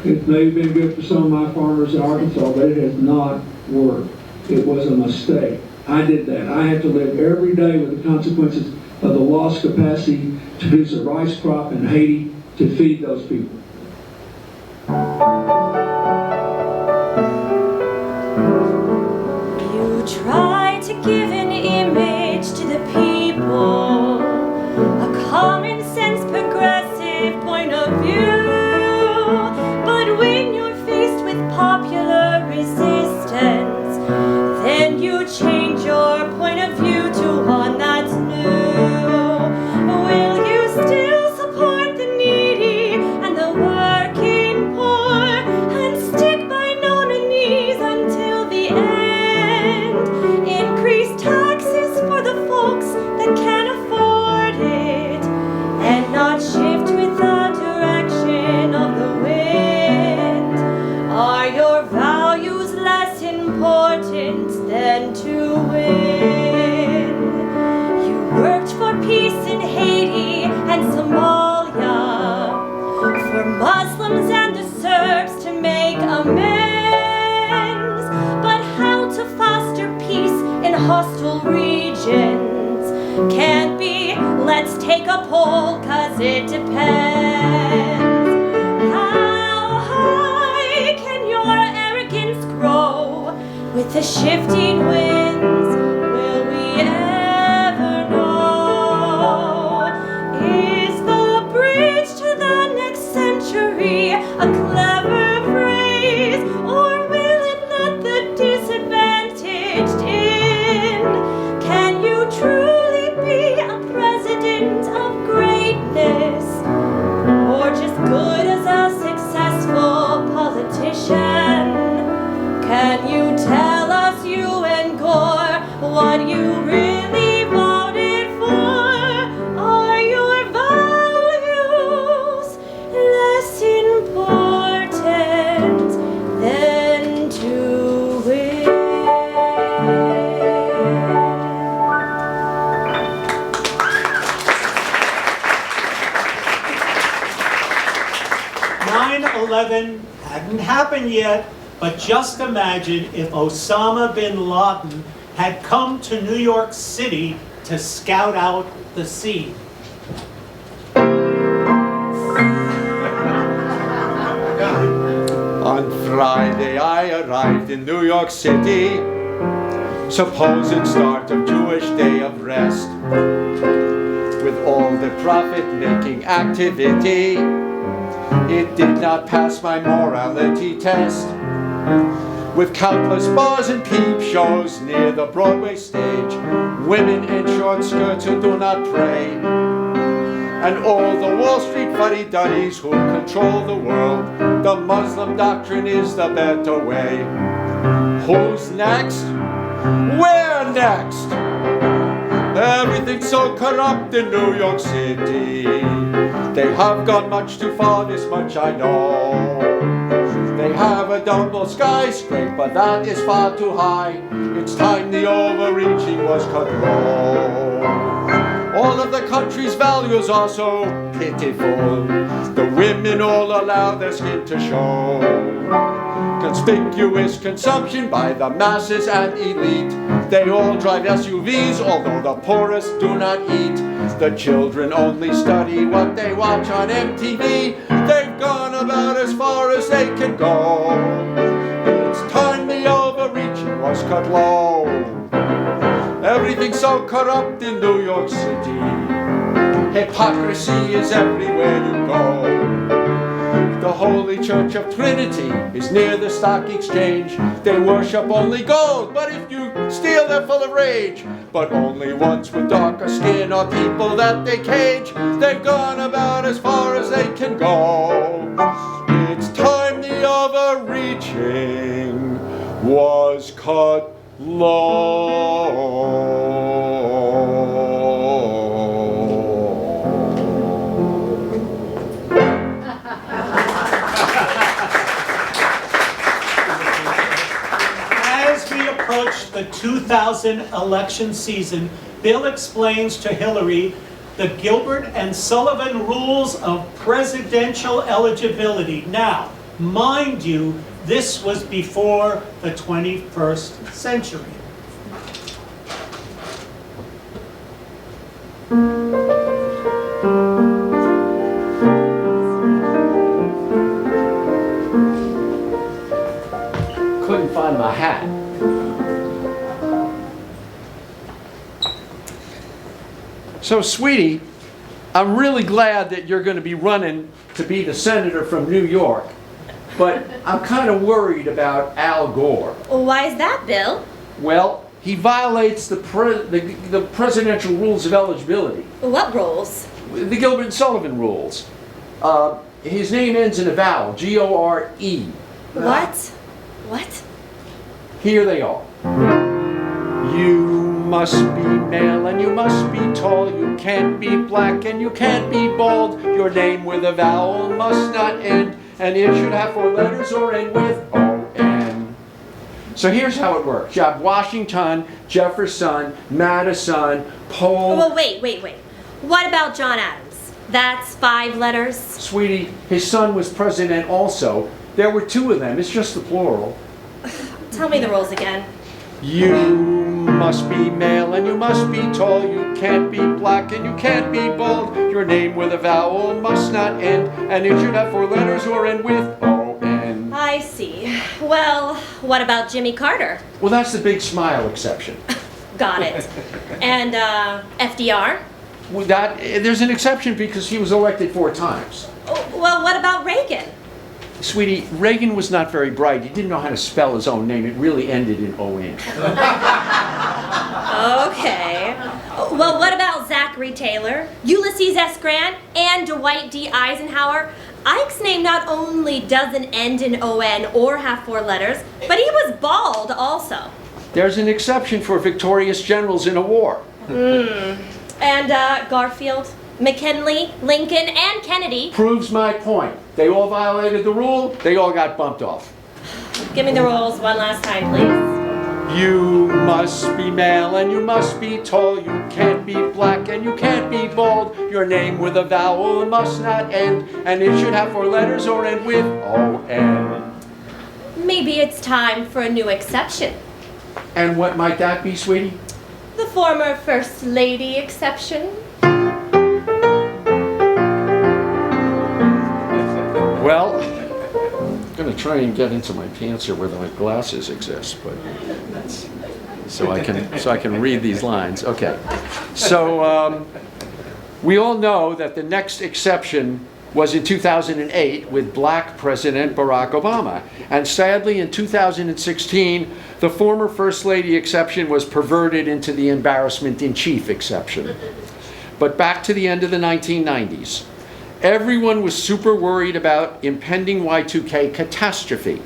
It may have been good for some of my farmers in Arkansas, but it has not worked. It was a mistake. I did that. I had to live every day with the consequences of the lost capacity to produce a rice crop in Haiti to feed those people. You try to give an image to the people, a common sense progressive point of view. But when you're faced with popular resistance, then you change your point of view to one that's new. Will you still support the needy and the working poor and stick by nominees until the end? Increase taxes for the folks that can't afford it and not shift with the direction of the wind. Are your values less important than to win? You worked for peace in Haiti and Somalia, for Muslims and the Serbs to make amends. But how to foster peace in hostile regions can't be, let's take a poll, 'cause it depends. How high can your arrogance grow with the shifting winds? Will we ever know? Is the bridge to the next century a clever phrase, or will it let the disadvantaged in? Can you truly be a president of greatness, or just good as a successful politician? Can you tell us you and Gore 9/11 hadn't happened yet, but just imagine if Osama bin Laden had come to New York City to scout out the scene. On Friday I arrived in New York City, supposed start of Jewish day of rest. With all the profit-making activity, it did not pass my morality test. With countless bars and peep shows near the Broadway stage, women in short skirts who do not pray, and all the Wall Street fuddy-duddies who control the world, the Muslim doctrine is the better way. Who's next? We're next! Everything's so corrupt in New York City. They have gone much too far, this much I know. They have a double skyscraper that is far too high. It's time the overreaching was cut low. All of the country's values are so pitiful. The women all allow their skin to show. Conspicuous consumption by the masses and elite. They all drive SUVs, although the poorest do not eat. The children only study what they watch on MTV. They've gone about as far as they can go. It's time the overreaching was cut low. Everything's so corrupt in New York City. Hypocrisy is everywhere you go. The Holy Church of Trinity is near the stock exchange. They worship only gold, but if you steal, they're full of rage. But only ones with darker skin are people that they cage. They've gone about as far as they can go. It's time the overreaching was cut low. Approach the 2000 election season, Bill explains to Hillary the Gilbert and Sullivan rules of presidential eligibility. Now, mind you, this was before the 21st century. Couldn't find my hat. So, sweetie, I'm really glad that you're going to be running to be the senator from New York, but I'm kind of worried about Al Gore. Why is that, Bill? Well, he violates the presidential rules of eligibility. What rules? The Gilbert and Sullivan rules. His name ends in a vowel, G-O-R-E. What? What? Here they are. You must be male and you must be tall. You can't be black and you can't be bald. Your name with a vowel must not end, and it should have 4 letters or end with O-N. So here's how it works. You have Washington, Jefferson, Madison, Paul... Well, wait. What about John Adams? That's 5 letters? Sweetie, his son was president also. There were 2 of them. It's just the plural. Tell me the rules again. You must be male and you must be tall. You can't be black and you can't be bald. Your name with a vowel must not end, and it should have 4 letters or end with O-N. I see. Well, what about Jimmy Carter? Well, that's the big smile exception. Got it. And FDR? Well, there's an exception because he was elected 4 times. Oh, well, what about Reagan? Sweetie, Reagan was not very bright. He didn't know how to spell his own name. It really ended in O-N. Okay. Well, what about Zachary Taylor, Ulysses S. Grant, and Dwight D. Eisenhower? Ike's name not only doesn't end in O-N or have 4 letters, but he was bald also. There's an exception for victorious generals in a war. And Garfield, McKinley, Lincoln, and Kennedy. Proves my point. They all violated the rule. They all got bumped off. Give me the rules one last time, please. You must be male and you must be tall. You can't be black and you can't be bald. Your name with a vowel must not end, and it should have 4 letters or end with O-N. Maybe it's time for a new exception. And what might that be, sweetie? The former First Lady exception. Well, I'm going to try and get into my pants here where my glasses exist, but so I can read these lines. Okay. So we all know that the next exception was in 2008 with Black President Barack Obama. And sadly, in 2016, the former First Lady exception was perverted into the embarrassment in chief exception. But back to the end of the 1990s. Everyone was super worried about impending Y2K catastrophe,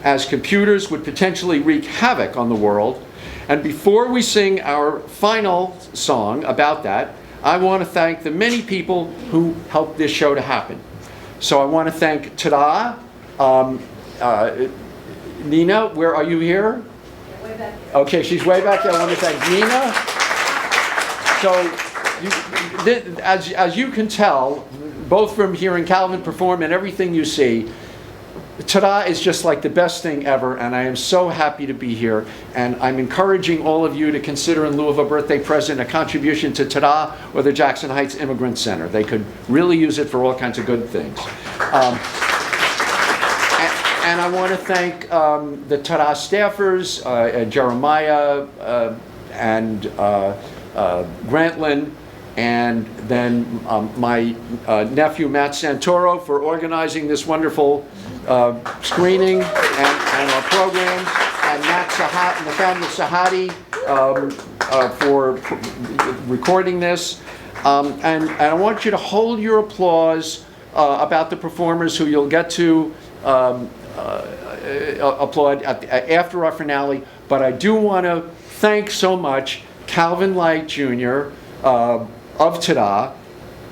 as computers would potentially wreak havoc on the world. And before we sing our final song about that, I want to thank the many people who helped this show to happen. So I want to thank Tada, Nina, where are you here? Way back here. Okay, she's way back there. I want to thank Nina. So, as you can tell, both from hearing Calvin perform and everything you see, Tada is just like the best thing ever, and I am so happy to be here. And I'm encouraging all of you to consider, in lieu of a birthday present, a contribution to Tada or the Jackson Heights Immigrant Center. They could really use it for all kinds of good things. And I want to thank the Tada staffers, Jeremiah and Grantlin, and then my nephew Matt Santoro for organizing this wonderful screening and our programs, and Matt Sahat and Nathaniel Sahadi for recording this. And I want you to hold your applause about the performers who you'll get to applaud after our finale. But I do want to thank so much Calvin Light Jr. Of Tada,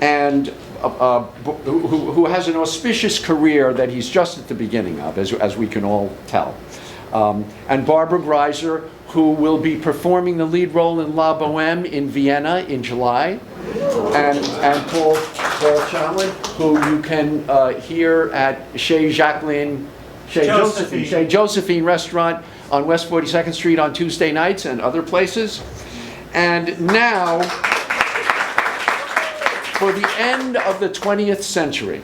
and who has an auspicious career that he's just at the beginning of, as we can all tell. And Barbara Grizer, who will be performing the lead role in La Boheme in Vienna in July. And Paul Chamlin, who you can hear at Chez Josephine restaurant on West 42nd Street on Tuesday nights and other places. And now, for the end of the 20th century.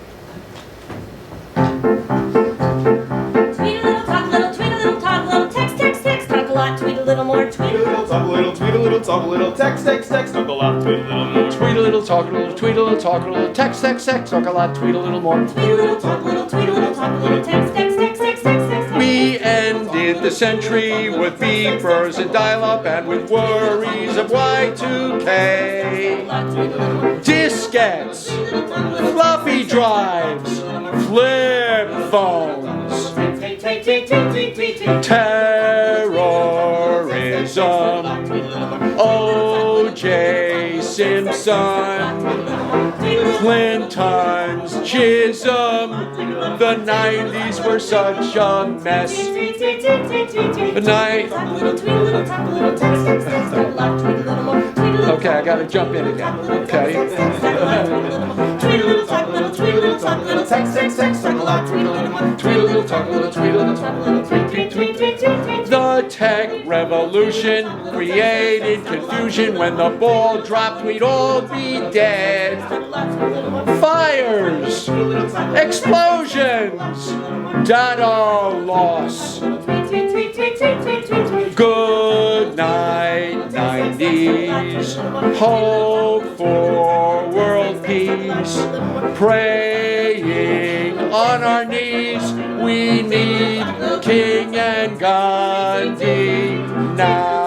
Tweet a little, talk a little, tweet a little, talk a little, text, text, text, talk a lot, tweet a little more, tweet a little, Talk a little, tweet a little, talk a little, text, text, text, talk a lot, tweet a little more. Tweet a little, talk a little, tweet a little, talk a little, text, text, text, talk a lot, tweet a little more. tweet a little, talk a little, tweet a little, talk a little, text, text, text, text, text, text. We ended the century with beepers and dial-up and with worries of Y2K. Diskettes, floppy drives, flip phones, terrorism, O.J. Simpson, Clinton's Chisholm. The 90s were such a mess. Okay, I gotta jump in again. Okay. Tweet a little, talk a little, tweet a little, talk a little, text, text, text, talk a lot, tweet a little more. Tweet a little, talk a little, tweet a little, talk a little, tweet, tweet, tweet, tweet, tweet. The tech revolution created confusion. When the ball dropped, we'd all be dead. Fires, explosions, data loss. Good night, 90s. Hope for world peace. Praying on our knees. We need King and Gandhi now.